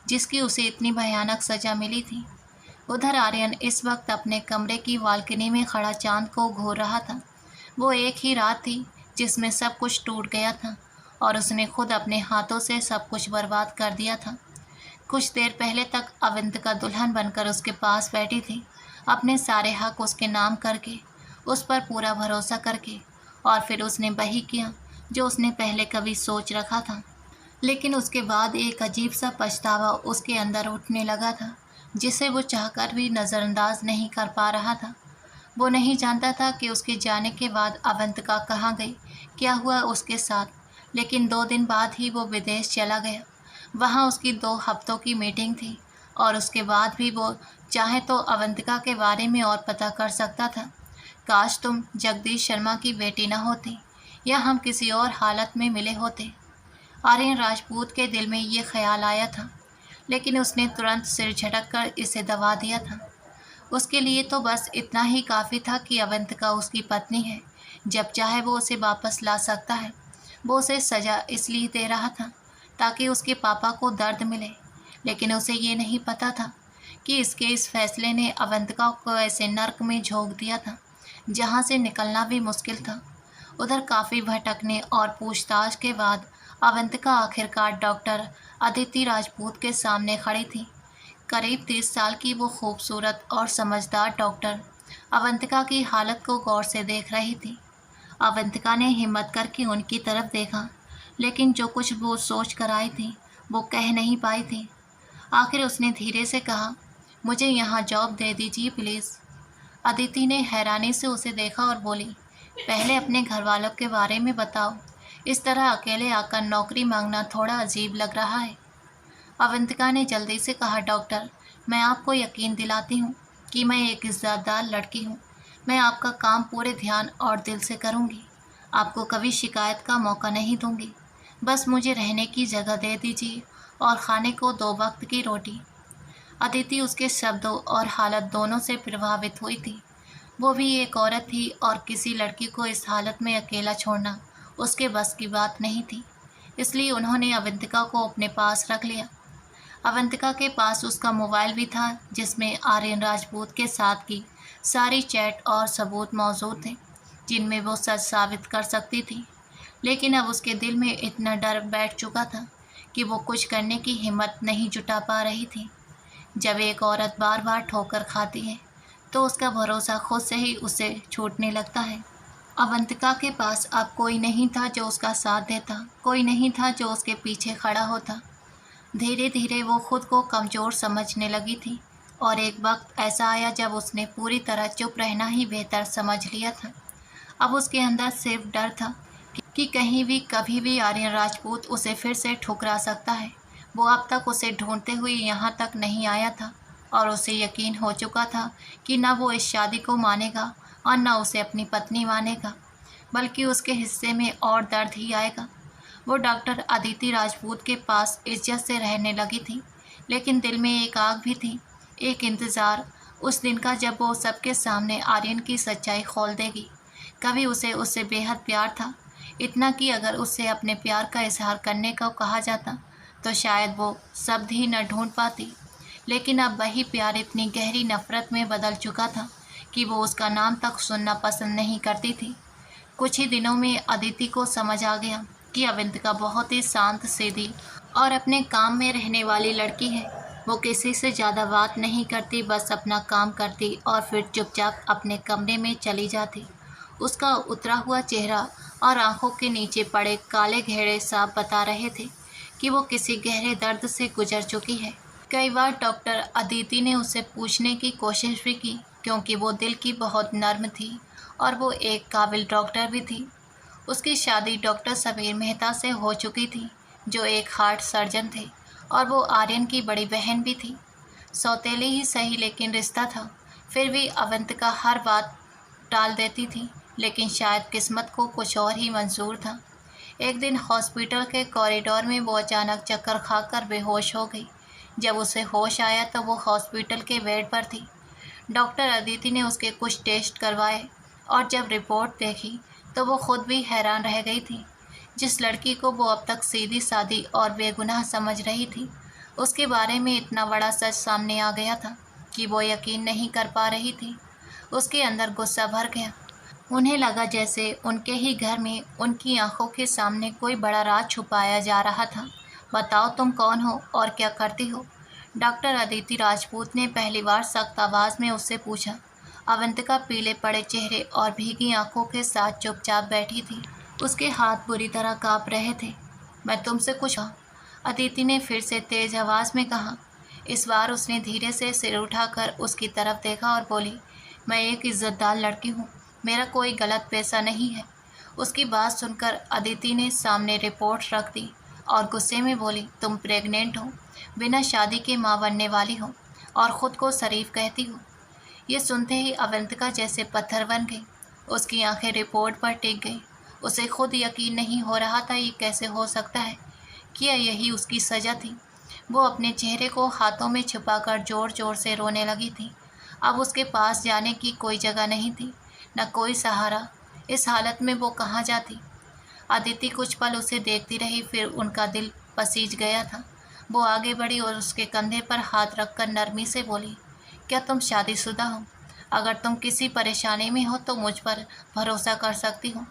जिसकी उसे इतनी भयानक सज़ा मिली थी। उधर आर्यन इस वक्त अपने कमरे की बालकनी में खड़ा चांद को घूर रहा था। वो एक ही रात थी जिसमें सब कुछ टूट गया था, और उसने खुद अपने हाथों से सब कुछ बर्बाद कर दिया था। कुछ देर पहले तक अवंतिका दुल्हन बनकर उसके पास बैठी थी, अपने सारे हक उसके नाम करके, उस पर पूरा भरोसा करके, और फिर उसने वही किया जो उसने पहले कभी सोच रखा था। लेकिन उसके बाद एक अजीब सा पछतावा उसके अंदर उठने लगा था, जिसे वो चाहकर भी नज़रअंदाज नहीं कर पा रहा था। वो नहीं जानता था कि उसके जाने के बाद अवंतिका कहाँ गई, क्या हुआ उसके साथ, लेकिन 2 दिन बाद ही वो विदेश चला गया। वहाँ उसकी 2 हफ्तों की मीटिंग थी, और उसके बाद भी वो चाहे तो अवंतिका के बारे में और पता कर सकता था। काश तुम जगदीश शर्मा की बेटी न होती, या हम किसी और हालत में मिले होते। आर्यन राजपूत के दिल में ये ख्याल आया था, लेकिन उसने तुरंत सिर झटक कर इसे दबा दिया था। उसके लिए तो बस इतना ही काफ़ी था कि अवंतिका उसकी पत्नी है, जब चाहे वो उसे वापस ला सकता है। वो उसे सज़ा इसलिए दे रहा था ताकि उसके पापा को दर्द मिले, लेकिन उसे ये नहीं पता था कि इसके इस फैसले ने अवंतिका को ऐसे नर्क में झोंक दिया था जहाँ से निकलना भी मुश्किल था। उधर काफ़ी भटकने और पूछताछ के बाद अवंतिका आखिरकार डॉक्टर अदिति राजपूत के सामने खड़ी थी। करीब 30 साल की वो खूबसूरत और समझदार डॉक्टर अवंतिका की हालत को गौर से देख रही थी। अवंतिका ने हिम्मत करके उनकी तरफ देखा, लेकिन जो कुछ वो सोच कर आई थी वो कह नहीं पाई थी। आखिर उसने धीरे से कहा, मुझे यहाँ जॉब दे दीजिए प्लीज़। अदिति ने हैरानी से उसे देखा और बोली, पहले अपने घर वालों के बारे में बताओ। इस तरह अकेले आकर नौकरी मांगना थोड़ा अजीब लग रहा है। अवंतिका ने जल्दी से कहा, डॉक्टर, मैं आपको यकीन दिलाती हूँ कि मैं एक इज्जतदार लड़की हूँ। मैं आपका काम पूरे ध्यान और दिल से करूँगी। आपको कभी शिकायत का मौका नहीं दूँगी। बस मुझे रहने की जगह दे दीजिए और खाने को 2 वक्त की रोटी। अदिति उसके शब्दों और हालत दोनों से प्रभावित हुई थी। वो भी एक औरत थी और किसी लड़की को इस हालत में अकेला छोड़ना उसके बस की बात नहीं थी। इसलिए उन्होंने अवंतिका को अपने पास रख लिया। अवंतिका के पास उसका मोबाइल भी था जिसमें आर्यन राजपूत के साथ की सारी चैट और सबूत मौजूद थे जिनमें वो सच साबित कर सकती थी। लेकिन अब उसके दिल में इतना डर बैठ चुका था कि वो कुछ करने की हिम्मत नहीं जुटा पा रही थी। जब एक औरत बार बार ठोकर खाती है तो उसका भरोसा खुद से ही उसे छूटने लगता है। अवंतिका के पास अब कोई नहीं था जो उसका साथ देता, कोई नहीं था जो उसके पीछे खड़ा होता। धीरे धीरे वो खुद को कमज़ोर समझने लगी थी और एक वक्त ऐसा आया जब उसने पूरी तरह चुप रहना ही बेहतर समझ लिया था। अब उसके अंदर सिर्फ डर था कि कहीं भी कभी भी आर्यन राजपूत उसे फिर से ठुकरा सकता है। वो अब तक उसे ढूंढते हुए यहाँ तक नहीं आया था और उसे यकीन हो चुका था कि न वो इस शादी को मानेगा और न उसे अपनी पत्नी मानेगा, बल्कि उसके हिस्से में और दर्द ही आएगा। वो डॉक्टर अदिति राजपूत के पास इज्जत से रहने लगी थी, लेकिन दिल में एक आग भी थी, एक इंतज़ार उस दिन का जब वो सबके सामने आर्यन की सच्चाई खोल देगी। कभी उसे उससे बेहद प्यार था, इतना कि अगर उससे अपने प्यार का इजहार करने को कहा जाता तो शायद वो शब्द ही न ढूंढ पाती। लेकिन अब वही प्यार इतनी गहरी नफरत में बदल चुका था कि वो उसका नाम तक सुनना पसंद नहीं करती थी। कुछ ही दिनों में अदिति को समझ आ गया कि अवंतिका बहुत ही शांत, सीधी और अपने काम में रहने वाली लड़की है। वो किसी से ज़्यादा बात नहीं करती, बस अपना काम करती और फिर चुपचाप अपने कमरे में चली जाती। उसका उतरा हुआ चेहरा और आंखों के नीचे पड़े काले घेरे साफ बता रहे थे कि वो किसी गहरे दर्द से गुजर चुकी है। कई बार डॉक्टर अदिति ने उसे पूछने की कोशिश भी की, क्योंकि वो दिल की बहुत नर्म थी और वो एक काबिल डॉक्टर भी थी। उसकी शादी डॉक्टर समीर मेहता से हो चुकी थी, जो एक हार्ट सर्जन थे, और वो आर्यन की बड़ी बहन भी थी। सौतेली ही सही, लेकिन रिश्ता था। फिर भी अवंतिका हर बात टाल देती थी, लेकिन शायद किस्मत को कुछ और ही मंजूर था। एक दिन हॉस्पिटल के कॉरिडोर में वो अचानक चक्कर खाकर बेहोश हो गई। जब उसे होश आया तो वो हॉस्पिटल के बेड पर थी। डॉक्टर अदिति ने उसके कुछ टेस्ट करवाए और जब रिपोर्ट देखी तो वो खुद भी हैरान रह गई थी। जिस लड़की को वो अब तक सीधी सादी और बेगुनाह समझ रही थी, उसके बारे में इतना बड़ा सच सामने आ गया था कि वो यकीन नहीं कर पा रही थी। उसके अंदर गुस्सा भर गया। उन्हें लगा जैसे उनके ही घर में उनकी आंखों के सामने कोई बड़ा राज छुपाया जा रहा था। बताओ, तुम कौन हो और क्या करती हो? डॉक्टर अदिति राजपूत ने पहली बार सख्त आवाज़ में उससे पूछा। अवंतिका पीले पड़े चेहरे और भीगी आंखों के साथ चुपचाप बैठी थी। उसके हाथ बुरी तरह कांप रहे थे। मैं तुमसे कुछ अदिति ने फिर से तेज आवाज़ में कहा। इस बार उसने धीरे से सिर उठाकर उसकी तरफ देखा और बोली, मैं एक इज्जतदार लड़की हूँ, मेरा कोई गलत पैसा नहीं है। उसकी बात सुनकर अदिति ने सामने रिपोर्ट रख दी और गुस्से में बोली, तुम प्रेग्नेंट हो, बिना शादी के माँ बनने वाली हो और ख़ुद को शरीफ कहती हो। ये सुनते ही अवंतिका जैसे पत्थर बन गई। उसकी आंखें रिपोर्ट पर टिक गईं। उसे खुद यकीन नहीं हो रहा था ये कैसे हो सकता है। क्या यही उसकी सज़ा थी? वो अपने चेहरे को हाथों में छुपाकर ज़ोर ज़ोर से रोने लगी थी। अब उसके पास जाने की कोई जगह नहीं थी, न कोई सहारा। इस हालत में वो कहाँ जाती? अदिति कुछ पल उसे देखती रही, फिर उनका दिल पसीज गया था। वो आगे बढ़ी और उसके कंधे पर हाथ रखकर नरमी से बोली, क्या तुम शादीशुदा हो? अगर तुम किसी परेशानी में हो तो मुझ पर भरोसा कर सकती हो।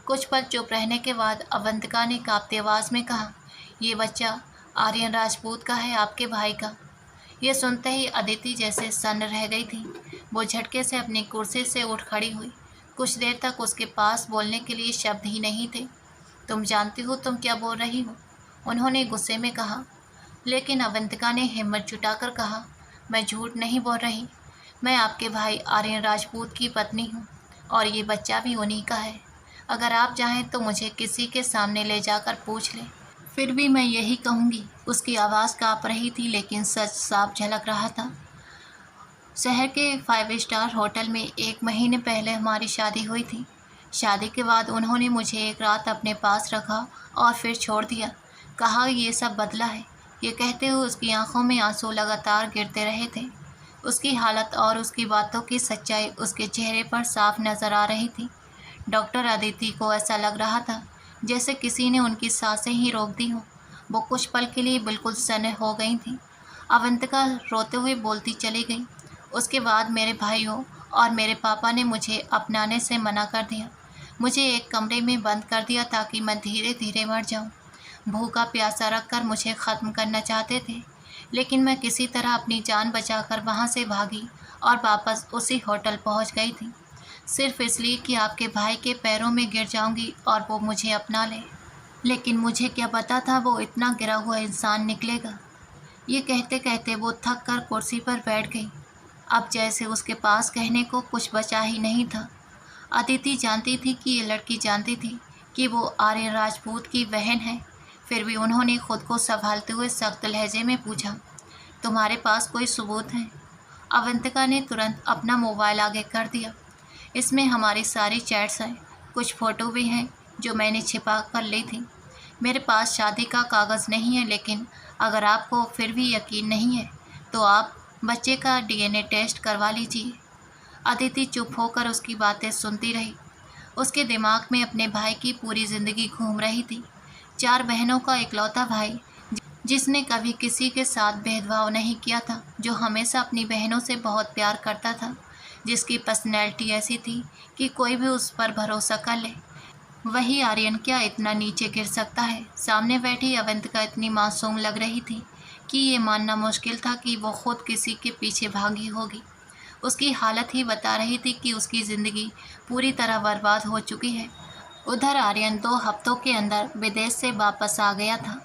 कुछ पल चुप रहने के बाद अवंतिका ने कांपती आवाज़ में कहा, ये बच्चा आर्यन राजपूत का है, आपके भाई का। यह सुनते ही अदिति जैसे सन्न रह गई थी। वो झटके से अपनी कुर्सी से उठ खड़ी हुई। कुछ देर तक उसके पास बोलने के लिए शब्द ही नहीं थे। तुम जानती हो तुम क्या बोल रही हो? उन्होंने गुस्से में कहा। लेकिन अवंतिका ने हिम्मत जुटाकर कहा, मैं झूठ नहीं बोल रही। मैं आपके भाई आर्यन राजपूत की पत्नी हूँ और ये बच्चा भी उन्हीं का है। अगर आप चाहें तो मुझे किसी के सामने ले जाकर पूछ लें, फिर भी मैं यही कहूँगी। उसकी आवाज़ काँप रही थी लेकिन सच साफ झलक रहा था। शहर के 5 स्टार होटल में 1 महीने पहले हमारी शादी हुई थी। शादी के बाद उन्होंने मुझे एक रात अपने पास रखा और फिर छोड़ दिया। कहा ये सब बदला है। ये कहते हुए उसकी आंखों में आंसू लगातार गिरते रहे थे। उसकी हालत और उसकी बातों की सच्चाई उसके चेहरे पर साफ नजर आ रही थी। डॉक्टर अदिति को ऐसा लग रहा था जैसे किसी ने उनकी सांसें ही रोक दी हों। वो कुछ पल के लिए बिल्कुल सन्न हो गई थी। अवंतिका रोते हुए बोलती चली गई। उसके बाद मेरे भाइयों और मेरे पापा ने मुझे अपनाने से मना कर दिया। मुझे एक कमरे में बंद कर दिया ताकि मैं धीरे धीरे मर जाऊं। भूखा प्यासा रखकर मुझे ख़त्म करना चाहते थे, लेकिन मैं किसी तरह अपनी जान बचाकर वहां से भागी और वापस उसी होटल पहुंच गई थी, सिर्फ इसलिए कि आपके भाई के पैरों में गिर जाऊंगी और वो मुझे अपना ले। लेकिन मुझे क्या पता था वो इतना गिरा हुआ इंसान निकलेगा। ये कहते कहते वो थक कर कुर्सी पर बैठ गई। अब जैसे उसके पास कहने को कुछ बचा ही नहीं था। अदिति जानती थी कि ये लड़की जानती थी कि वो आर्यन राजपूत की बहन है, फिर भी उन्होंने खुद को संभालते हुए सख्त लहजे में पूछा, तुम्हारे पास कोई सबूत है? अवंतिका ने तुरंत अपना मोबाइल आगे कर दिया। इसमें हमारी सारी चैट्स हैं, कुछ फ़ोटो भी हैं जो मैंने छिपा कर ली थी। मेरे पास शादी का कागज़ नहीं है, लेकिन अगर आपको फिर भी यकीन नहीं है तो आप बच्चे का डीएनए टेस्ट करवा लीजिए। अदिति चुप होकर उसकी बातें सुनती रही। उसके दिमाग में अपने भाई की पूरी ज़िंदगी घूम रही थी। 4 बहनों का इकलौता भाई, जिसने कभी किसी के साथ भेदभाव नहीं किया था, जो हमेशा अपनी बहनों से बहुत प्यार करता था, जिसकी पर्सनैलिटी ऐसी थी कि कोई भी उस पर भरोसा कर ले। वही आर्यन क्या इतना नीचे गिर सकता है? सामने बैठी अवंतिका इतनी मासूम लग रही थी कि ये मानना मुश्किल था कि वो खुद किसी के पीछे भागी होगी। उसकी हालत ही बता रही थी कि उसकी ज़िंदगी पूरी तरह बर्बाद हो चुकी है। उधर आर्यन 2 हफ्तों के अंदर विदेश से वापस आ गया था,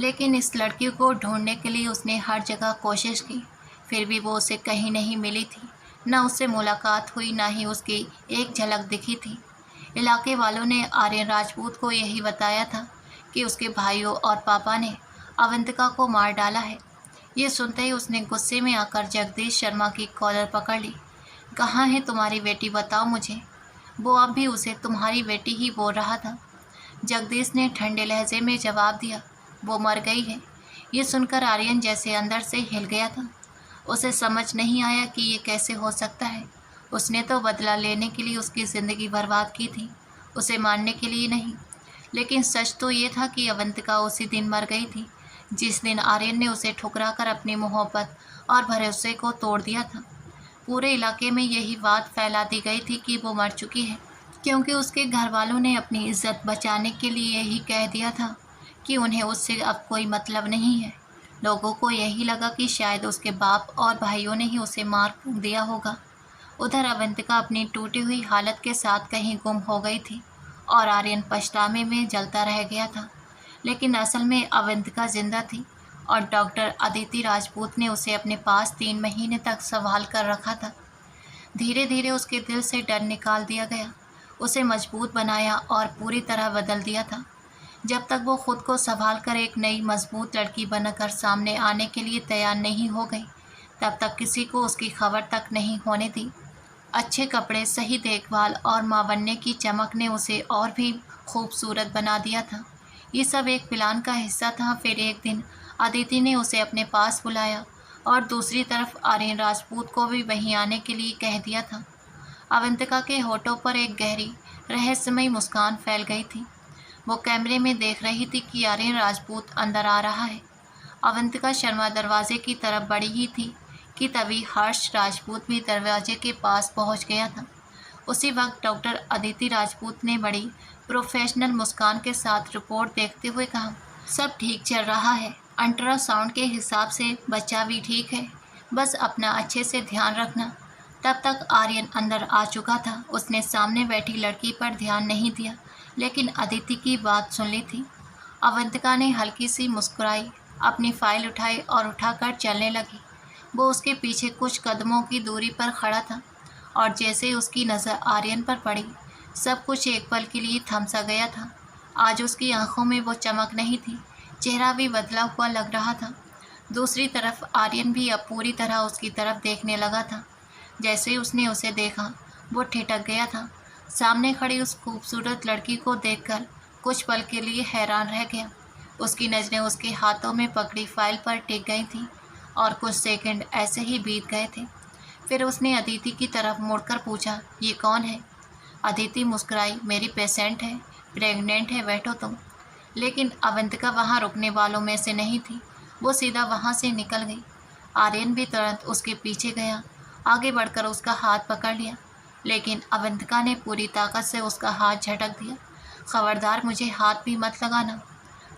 लेकिन इस लड़की को ढूंढने के लिए उसने हर जगह कोशिश की, फिर भी वो उसे कहीं नहीं मिली थी। न उससे मुलाकात हुई, न ही उसकी एक झलक दिखी थी। इलाके वालों ने आर्यन राजपूत को यही बताया था कि उसके भाइयों और पापा ने अवंतिका को मार डाला है। ये सुनते ही उसने गुस्से में आकर जगदीश शर्मा की कॉलर पकड़ ली। कहाँ है तुम्हारी बेटी, बताओ मुझे। वो अब भी उसे तुम्हारी बेटी ही बोल रहा था। जगदीश ने ठंडे लहजे में जवाब दिया, वो मर गई है। ये सुनकर आर्यन जैसे अंदर से हिल गया था। उसे समझ नहीं आया कि ये कैसे हो सकता है। उसने तो बदला लेने के लिए उसकी ज़िंदगी बर्बाद की थी, उसे मारने के लिए नहीं। लेकिन सच तो ये था कि अवंतिका उसी दिन मर गई थी जिस दिन आर्यन ने उसे ठुकराकर अपनी मोहब्बत और भरोसे को तोड़ दिया था। पूरे इलाके में यही बात फैला दी गई थी कि वो मर चुकी है, क्योंकि उसके घर वालों ने अपनी इज्जत बचाने के लिए यही कह दिया था कि उन्हें उससे अब कोई मतलब नहीं है। लोगों को यही लगा कि शायद उसके बाप और भाइयों ने ही उसे मार दिया होगा। उधर अवंतिका अपनी टूटी हुई हालत के साथ कहीं गुम हो गई थी और आर्यन पछतावे में जलता रह गया था। लेकिन असल में अवंतिका जिंदा थी और डॉक्टर अदिति राजपूत ने उसे अपने पास 3 महीने तक संभाल कर रखा था। धीरे धीरे उसके दिल से डर निकाल दिया गया, उसे मजबूत बनाया और पूरी तरह बदल दिया था। जब तक वो खुद को संभाल कर एक नई मजबूत लड़की बनकर सामने आने के लिए तैयार नहीं हो गई, तब तक किसी को उसकी खबर तक नहीं होने दी। अच्छे कपड़े, सही देखभाल और माँ बनने की चमक ने उसे और भी खूबसूरत बना दिया था। ये सब एक प्लान का हिस्सा था। फिर एक दिन अदिति ने उसे अपने पास बुलाया और दूसरी तरफ आर्यन राजपूत को भी वहीं आने के लिए कह दिया था। अवंतिका के होठों पर एक गहरी रहस्यमयी मुस्कान फैल गई थी। वो कैमरे में देख रही थी कि आर्यन राजपूत अंदर आ रहा है। अवंतिका शर्मा दरवाजे की तरफ बढ़ी ही थी कि तभी हर्ष राजपूत भी दरवाजे के पास पहुंच गया था। उसी वक्त डॉक्टर अदिति राजपूत ने बड़ी प्रोफेशनल मुस्कान के साथ रिपोर्ट देखते हुए कहा, सब ठीक चल रहा है। अल्ट्रासाउंड के हिसाब से बच्चा भी ठीक है, बस अपना अच्छे से ध्यान रखना। तब तक आर्यन अंदर आ चुका था। उसने सामने बैठी लड़की पर ध्यान नहीं दिया, लेकिन अदिति की बात सुन ली थी। अवंतिका ने हल्की सी मुस्कुराई, अपनी फाइल उठाई और उठाकर चलने लगी। वो उसके पीछे कुछ कदमों की दूरी पर खड़ा था और जैसे ही उसकी नज़र आर्यन पर पड़ी, सब कुछ एक पल के लिए थम सा गया था। आज उसकी आंखों में वो चमक नहीं थी, चेहरा भी बदला हुआ लग रहा था। दूसरी तरफ आर्यन भी अब पूरी तरह उसकी तरफ देखने लगा था। जैसे ही उसने उसे देखा, वो ठिठक गया था। सामने खड़ी उस खूबसूरत लड़की को देखकर कुछ पल के लिए हैरान रह गया। उसकी नज़रें उसके हाथों में पकड़ी फाइल पर टिक गई थीं और कुछ सेकंड ऐसे ही बीत गए थे। फिर उसने अदिति की तरफ मुड़कर पूछा, ये कौन है? अदिति मुस्कुराई, मेरी पेशेंट है, प्रेग्नेंट है, बैठो तुम। लेकिन अवंतिका वहाँ रुकने वालों में से नहीं थी। वो सीधा वहाँ से निकल गई। आर्यन भी तुरंत उसके पीछे गया, आगे बढ़कर उसका हाथ पकड़ लिया, लेकिन अवंतिका ने पूरी ताकत से उसका हाथ झटक दिया। खबरदार, मुझे हाथ भी मत लगाना।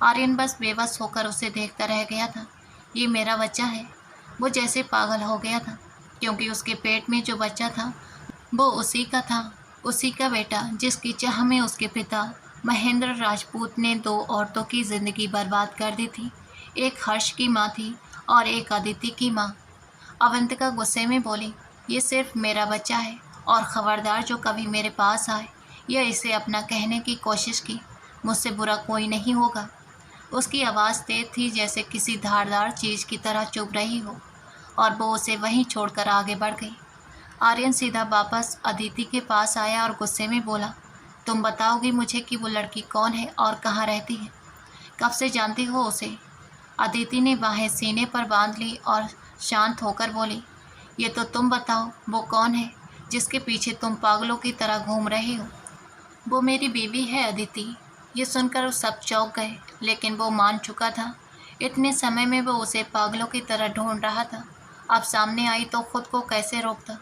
आर्यन बस बेबस होकर उसे देखता रह गया था। ये मेरा बच्चा है। वो जैसे पागल हो गया था, क्योंकि उसके पेट में जो बच्चा था वो उसी का था, उसी का बेटा, जिसकी चाह में उसके पिता महेंद्र राजपूत ने दो औरतों की जिंदगी बर्बाद कर दी थी। एक हर्ष की माँ थी और एक अदिति की माँ। अवंतिका गुस्से में बोली, ये सिर्फ मेरा बच्चा है और खबरदार जो कभी मेरे पास आए या इसे अपना कहने की कोशिश की, मुझसे बुरा कोई नहीं होगा। उसकी आवाज़ तेज थी, जैसे किसी धारदार चीज़ की तरह चुभ रही हो, और वो उसे वहीं छोड़कर आगे बढ़ गई। आर्यन सीधा वापस अदिति के पास आया और गुस्से में बोला, तुम बताओगी मुझे कि वो लड़की कौन है और कहाँ रहती है? कब से जानती हो उसे? अदिति ने बाहें सीने पर बांध ली और शांत होकर बोली, ये तो तुम बताओ, वो कौन है जिसके पीछे तुम पागलों की तरह घूम रहे हो? वो मेरी बीवी है अदिति। ये सुनकर सब चौंक गए, लेकिन वो मान चुका था। इतने समय में वो उसे पागलों की तरह ढूंढ रहा था। अब सामने आई तो खुद को कैसे रोकता?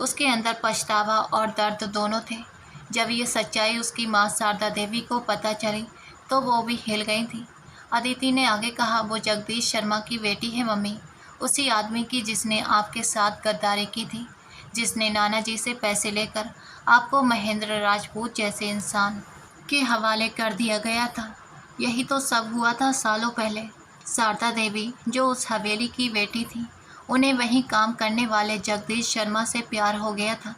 उसके अंदर पछतावा और दर्द दोनों थे। जब ये सच्चाई उसकी माँ शारदा देवी को पता चली तो वो भी हिल गई थी। अदिति ने आगे कहा, वो जगदीश शर्मा की बेटी है मम्मी, उसी आदमी की जिसने आपके साथ गद्दारी की थी, जिसने नाना जी से पैसे लेकर आपको महेंद्र राजपूत जैसे इंसान के हवाले कर दिया गया था। यही तो सब हुआ था सालों पहले। शारदा देवी जो उस हवेली की बेटी थी, उन्हें वहीं काम करने वाले जगदीश शर्मा से प्यार हो गया था।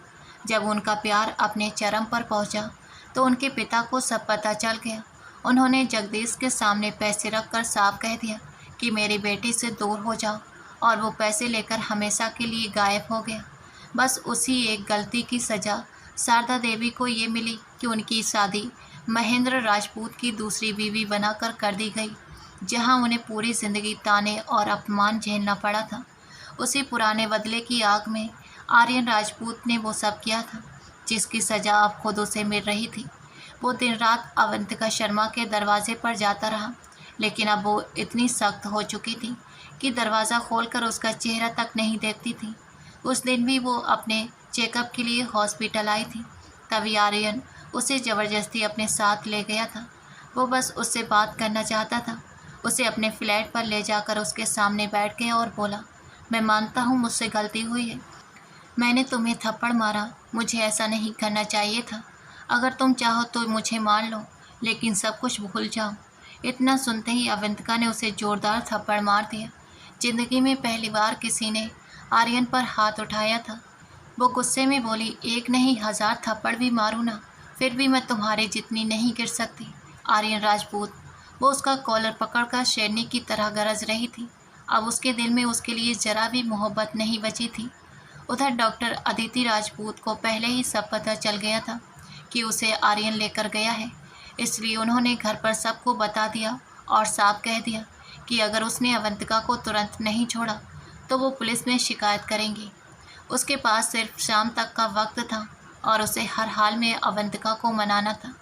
जब उनका प्यार अपने चरम पर पहुंचा तो उनके पिता को सब पता चल गया। उन्होंने जगदीश के सामने पैसे रखकर साफ कह दिया कि मेरी बेटी से दूर हो जाओ, और वो पैसे लेकर हमेशा के लिए गायब हो गया। बस उसी एक गलती की सज़ा शारदा देवी को ये मिली कि उनकी शादी महेंद्र राजपूत की दूसरी बीवी बनाकर कर दी गई, जहां उन्हें पूरी ज़िंदगी ताने और अपमान झेलना पड़ा था। उसी पुराने बदले की आग में आर्यन राजपूत ने वो सब किया था, जिसकी सज़ा अब खुद उसे मिल रही थी। वो दिन रात अवंतिका शर्मा के दरवाजे पर जाता रहा, लेकिन अब वो इतनी सख्त हो चुकी थी कि दरवाज़ा खोलकर उसका चेहरा तक नहीं देखती थी। उस दिन भी वो अपने चेकअप के लिए हॉस्पिटल आई थी। तभी आर्यन उसे ज़बरदस्ती अपने साथ ले गया था। वो बस उससे बात करना चाहता था। उसे अपने फ्लैट पर ले जाकर उसके सामने बैठ गया और बोला, मैं मानता हूँ मुझसे गलती हुई है। मैंने तुम्हें थप्पड़ मारा, मुझे ऐसा नहीं करना चाहिए था। अगर तुम चाहो तो मुझे मार लो, लेकिन सब कुछ भूल जाओ। इतना सुनते ही अवंतिका ने उसे जोरदार थप्पड़ मार दिया। जिंदगी में पहली बार किसी ने आर्यन पर हाथ उठाया था। वो गुस्से में बोली, एक नहीं 1000 थप्पड़ भी मारूँ ना, फिर भी मैं तुम्हारे जितनी नहीं गिर सकती। आर्यन राजपूत। वो उसका कॉलर पकड़कर शेरनी की तरह गरज रही थी। अब उसके दिल में उसके लिए जरा भी मोहब्बत नहीं बची थी। उधर डॉक्टर अदिति राजपूत को पहले ही सब पता चल गया था कि उसे आर्यन लेकर गया है, इसलिए उन्होंने घर पर सबको बता दिया और साफ कह दिया कि अगर उसने अवंतिका को तुरंत नहीं छोड़ा तो वो पुलिस में शिकायत करेंगी। उसके पास सिर्फ शाम तक का वक्त था और उसे हर हाल में अवंतिका को मनाना था।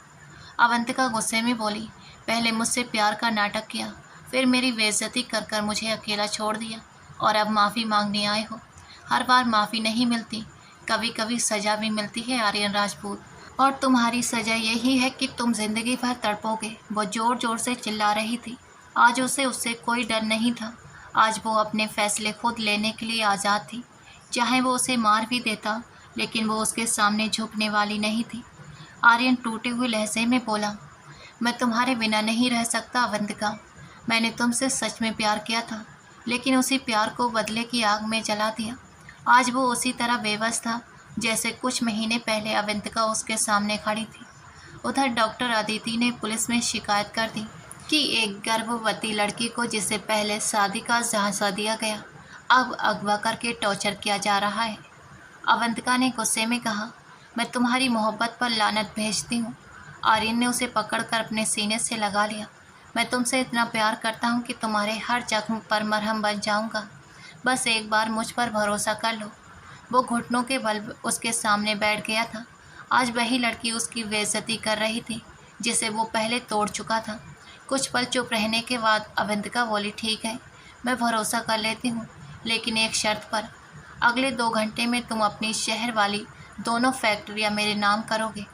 अवंतिका गुस्से में बोली, पहले मुझसे प्यार का नाटक किया, फिर मेरी बेइज्जती कर कर मुझे अकेला छोड़ दिया, और अब माफ़ी मांगने आए हो। हर बार माफ़ी नहीं मिलती, कभी कभी सज़ा भी मिलती है आर्यन राजपूत, और तुम्हारी सज़ा यही है कि तुम जिंदगी भर तड़पोगे। वो ज़ोर ज़ोर से चिल्ला रही थी। आज उसे उससे कोई डर नहीं था। आज वो अपने फैसले खुद लेने के लिए आज़ाद थी। चाहे वो उसे मार भी देता, लेकिन वो उसके सामने झुकने वाली नहीं थी। आर्यन टूटे हुए लहजे में बोला, मैं तुम्हारे बिना नहीं रह सकता अवंतिका। मैंने तुमसे सच में प्यार किया था। लेकिन उसी प्यार को बदले की आग में जला दिया। आज वो उसी तरह बेबस था जैसे कुछ महीने पहले अवंतिका उसके सामने खड़ी थी। उधर डॉक्टर अदिति ने पुलिस में शिकायत कर दी कि एक गर्भवती लड़की को जिसे पहले शादी का झांसा दिया गया, अब अगवा करके टॉर्चर किया जा रहा है। अवंतिका ने गुस्से में कहा, मैं तुम्हारी मोहब्बत पर लानत भेजती हूँ। आर्यन ने उसे पकड़कर अपने सीने से लगा लिया। मैं तुमसे इतना प्यार करता हूँ कि तुम्हारे हर जख्म पर मरहम बन जाऊँगा। बस एक बार मुझ पर भरोसा कर लो। वो घुटनों के बल उसके सामने बैठ गया था। आज वही लड़की उसकी बेइज्जती कर रही थी जिसे वो पहले तोड़ चुका था। कुछ पल चुप रहने के बाद अवंतिका बोली, ठीक है, मैं भरोसा कर लेती हूँ, लेकिन एक शर्त पर। अगले 2 घंटे में तुम अपनी शहर वाली दोनों फैक्ट्रियाँ मेरे नाम करोगे।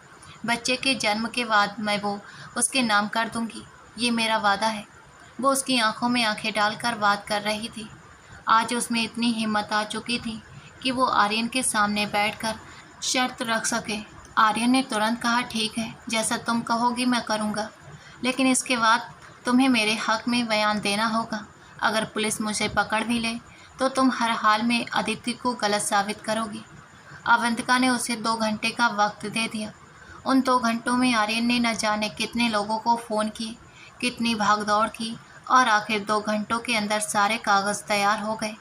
बच्चे के जन्म के बाद मैं वो उसके नाम कर दूंगी, ये मेरा वादा है। वो उसकी आंखों में आंखें डालकर बात कर रही थी। आज उसमें इतनी हिम्मत आ चुकी थी कि वो आर्यन के सामने बैठकर शर्त रख सके। आर्यन ने तुरंत कहा, ठीक है, जैसा तुम कहोगी मैं करूँगा, लेकिन इसके बाद तुम्हें मेरे हक में बयान देना होगा। अगर पुलिस मुझे पकड़ भी ले तो तुम हर हाल में अदिति को गलत साबित करोगी। अवंतिका ने उसे 2 घंटे का वक्त दे दिया। उन 2 घंटों में आर्यन ने न जाने कितने लोगों को फ़ोन किए, कितनी भागदौड़ की, और आखिर 2 घंटों के अंदर सारे कागज़ तैयार हो गए।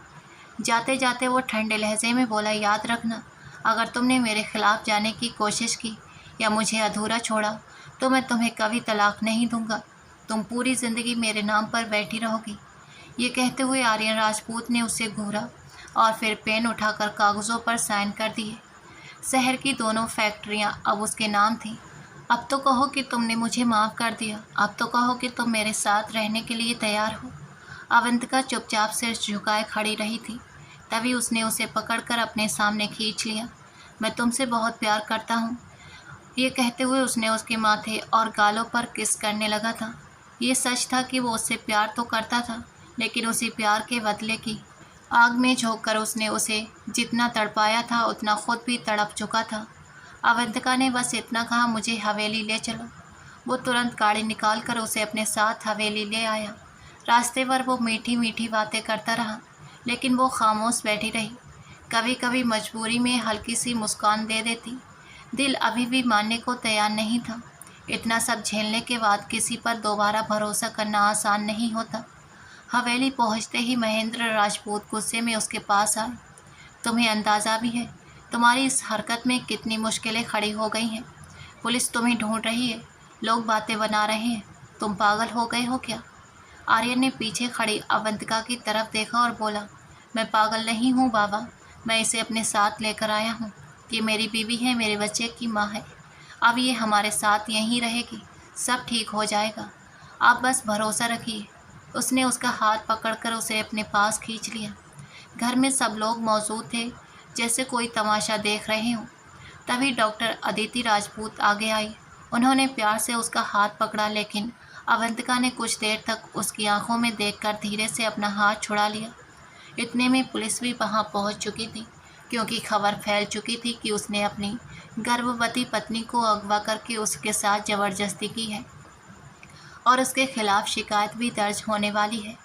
जाते जाते वो ठंडे लहजे में बोला, याद रखना, अगर तुमने मेरे खिलाफ जाने की कोशिश की या मुझे अधूरा छोड़ा तो मैं तुम्हें कभी तलाक नहीं दूंगा। तुम पूरी ज़िंदगी मेरे नाम पर बैठी रहोगी। ये कहते हुए आर्यन राजपूत ने उसे घूरा और फिर पेन उठाकर कागज़ों पर साइन कर दिए। शहर की दोनों फैक्ट्रियां अब उसके नाम थीं। अब तो कहो कि तुमने मुझे माफ़ कर दिया, अब तो कहो कि तुम मेरे साथ रहने के लिए तैयार हो। अवंतिका चुपचाप सिर झुकाए खड़ी रही थी। तभी उसने उसे पकड़कर अपने सामने खींच लिया। मैं तुमसे बहुत प्यार करता हूँ। ये कहते हुए उसने उसके माथे और गालों पर किस करने लगा था। ये सच था कि वो उससे प्यार तो करता था, लेकिन उसी प्यार के बदले की आग में झोंककर उसने उसे जितना तड़पाया था उतना खुद भी तड़प चुका था। अवंतिका ने बस इतना कहा, मुझे हवेली ले चलो। वो तुरंत गाड़ी निकाल कर उसे अपने साथ हवेली ले आया। रास्ते पर वो मीठी मीठी बातें करता रहा, लेकिन वो खामोश बैठी रही। कभी कभी मजबूरी में हल्की सी मुस्कान दे देती। दिल अभी भी मानने को तैयार नहीं था। इतना सब झेलने के बाद किसी पर दोबारा भरोसा करना आसान नहीं होता। हवेली पहुंचते ही महेंद्र राजपूत गुस्से में उसके पास आए। तुम्हें अंदाज़ा भी है तुम्हारी इस हरकत में कितनी मुश्किलें खड़ी हो गई हैं। पुलिस तुम्हें ढूंढ रही है, लोग बातें बना रहे हैं, तुम पागल हो गए हो क्या? आर्यन ने पीछे खड़ी अवंतिका की तरफ देखा और बोला, मैं पागल नहीं हूँ बाबा, मैं इसे अपने साथ लेकर आया हूँ। ये मेरी बीवी है, मेरे बच्चे की माँ है। अब ये हमारे साथ यहीं रहेगी, सब ठीक हो जाएगा, आप बस भरोसा रखिए। उसने उसका हाथ पकड़कर उसे अपने पास खींच लिया। घर में सब लोग मौजूद थे, जैसे कोई तमाशा देख रहे हों। तभी डॉक्टर अदिति राजपूत आगे आई। उन्होंने प्यार से उसका हाथ पकड़ा, लेकिन अवंतिका ने कुछ देर तक उसकी आंखों में देखकर धीरे से अपना हाथ छुड़ा लिया। इतने में पुलिस भी वहां पहुंच चुकी थी, क्योंकि खबर फैल चुकी थी कि उसने अपनी गर्भवती पत्नी को अगवा करके उसके साथ ज़बरदस्ती की है और उसके खिलाफ शिकायत भी दर्ज होने वाली है।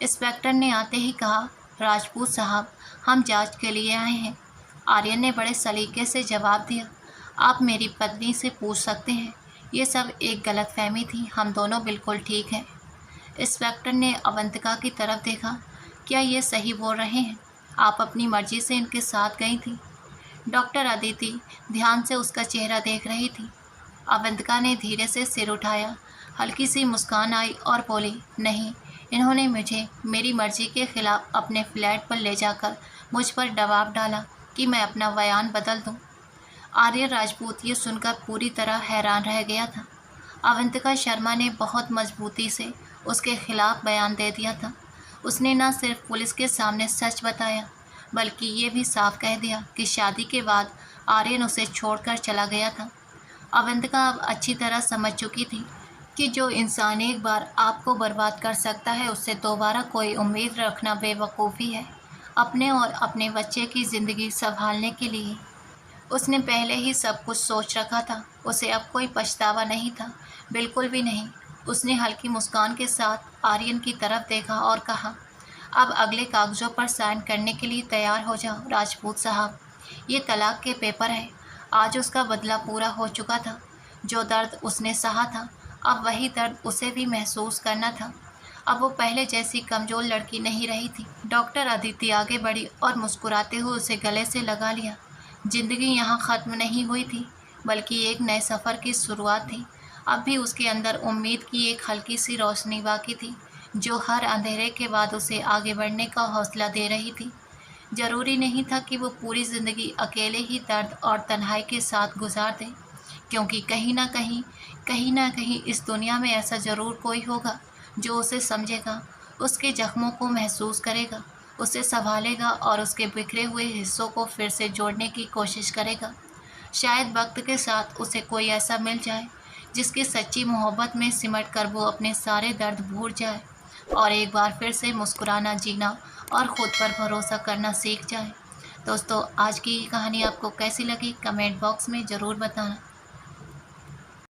इंस्पेक्टर ने आते ही कहा, राजपूत साहब, हम जांच के लिए आए हैं। आर्यन ने बड़े सलीके से जवाब दिया, आप मेरी पत्नी से पूछ सकते हैं, ये सब एक गलतफहमी थी, हम दोनों बिल्कुल ठीक हैं। इंस्पेक्टर ने अवंतिका की तरफ देखा, क्या ये सही बोल रहे हैं? आप अपनी मर्जी से इनके साथ गई थी? डॉक्टर अदिति ध्यान से उसका चेहरा देख रही थी। अवंतिका ने धीरे से सिर उठाया, हल्की सी मुस्कान आई और बोली, नहीं, इन्होंने मुझे मेरी मर्जी के खिलाफ अपने फ्लैट पर ले जाकर मुझ पर दबाव डाला कि मैं अपना बयान बदल दूं। आर्य राजपूत ये सुनकर पूरी तरह हैरान रह गया था। अवंतिका शर्मा ने बहुत मजबूती से उसके खिलाफ बयान दे दिया था। उसने न सिर्फ पुलिस के सामने सच बताया, बल्कि ये भी साफ कह दिया कि शादी के बाद आर्यन उसे छोड़कर चला गया था। अवंतिका अब अच्छी तरह समझ चुकी थी कि जो इंसान एक बार आपको बर्बाद कर सकता है, उससे दोबारा कोई उम्मीद रखना बेवकूफ़ी है। अपने और अपने बच्चे की ज़िंदगी संभालने के लिए उसने पहले ही सब कुछ सोच रखा था। उसे अब कोई पछतावा नहीं था, बिल्कुल भी नहीं। उसने हल्की मुस्कान के साथ आर्यन की तरफ देखा और कहा, अब अगले कागजों पर साइन करने के लिए तैयार हो जाओ राजपूत साहब। ये तलाक के पेपर है। आज उसका बदला पूरा हो चुका था। जो दर्द उसने सहा था, अब वही दर्द उसे भी महसूस करना था। अब वो पहले जैसी कमज़ोर लड़की नहीं रही थी। डॉक्टर अदिति आगे बढ़ी और मुस्कुराते हुए उसे गले से लगा लिया। जिंदगी यहाँ ख़त्म नहीं हुई थी, बल्कि एक नए सफ़र की शुरुआत थी। अब भी उसके अंदर उम्मीद की एक हल्की सी रोशनी बाकी थी, जो हर अंधेरे के बाद उसे आगे बढ़ने का हौसला दे रही थी। ज़रूरी नहीं था कि वो पूरी ज़िंदगी अकेले ही दर्द और तन्हाई के साथ गुजार दे, क्योंकि कहीं ना कहीं इस दुनिया में ऐसा ज़रूर कोई होगा जो उसे समझेगा, उसके ज़ख्मों को महसूस करेगा, उसे संभालेगा और उसके बिखरे हुए हिस्सों को फिर से जोड़ने की कोशिश करेगा। शायद वक्त के साथ उसे कोई ऐसा मिल जाए जिसकी सच्ची मोहब्बत में सिमट कर वो अपने सारे दर्द भूल जाए और एक बार फिर से मुस्कुराना, जीना और ख़ुद पर भरोसा करना सीख जाए। दोस्तों, आज की ये कहानी आपको कैसी लगी कमेंट बॉक्स में ज़रूर बताना।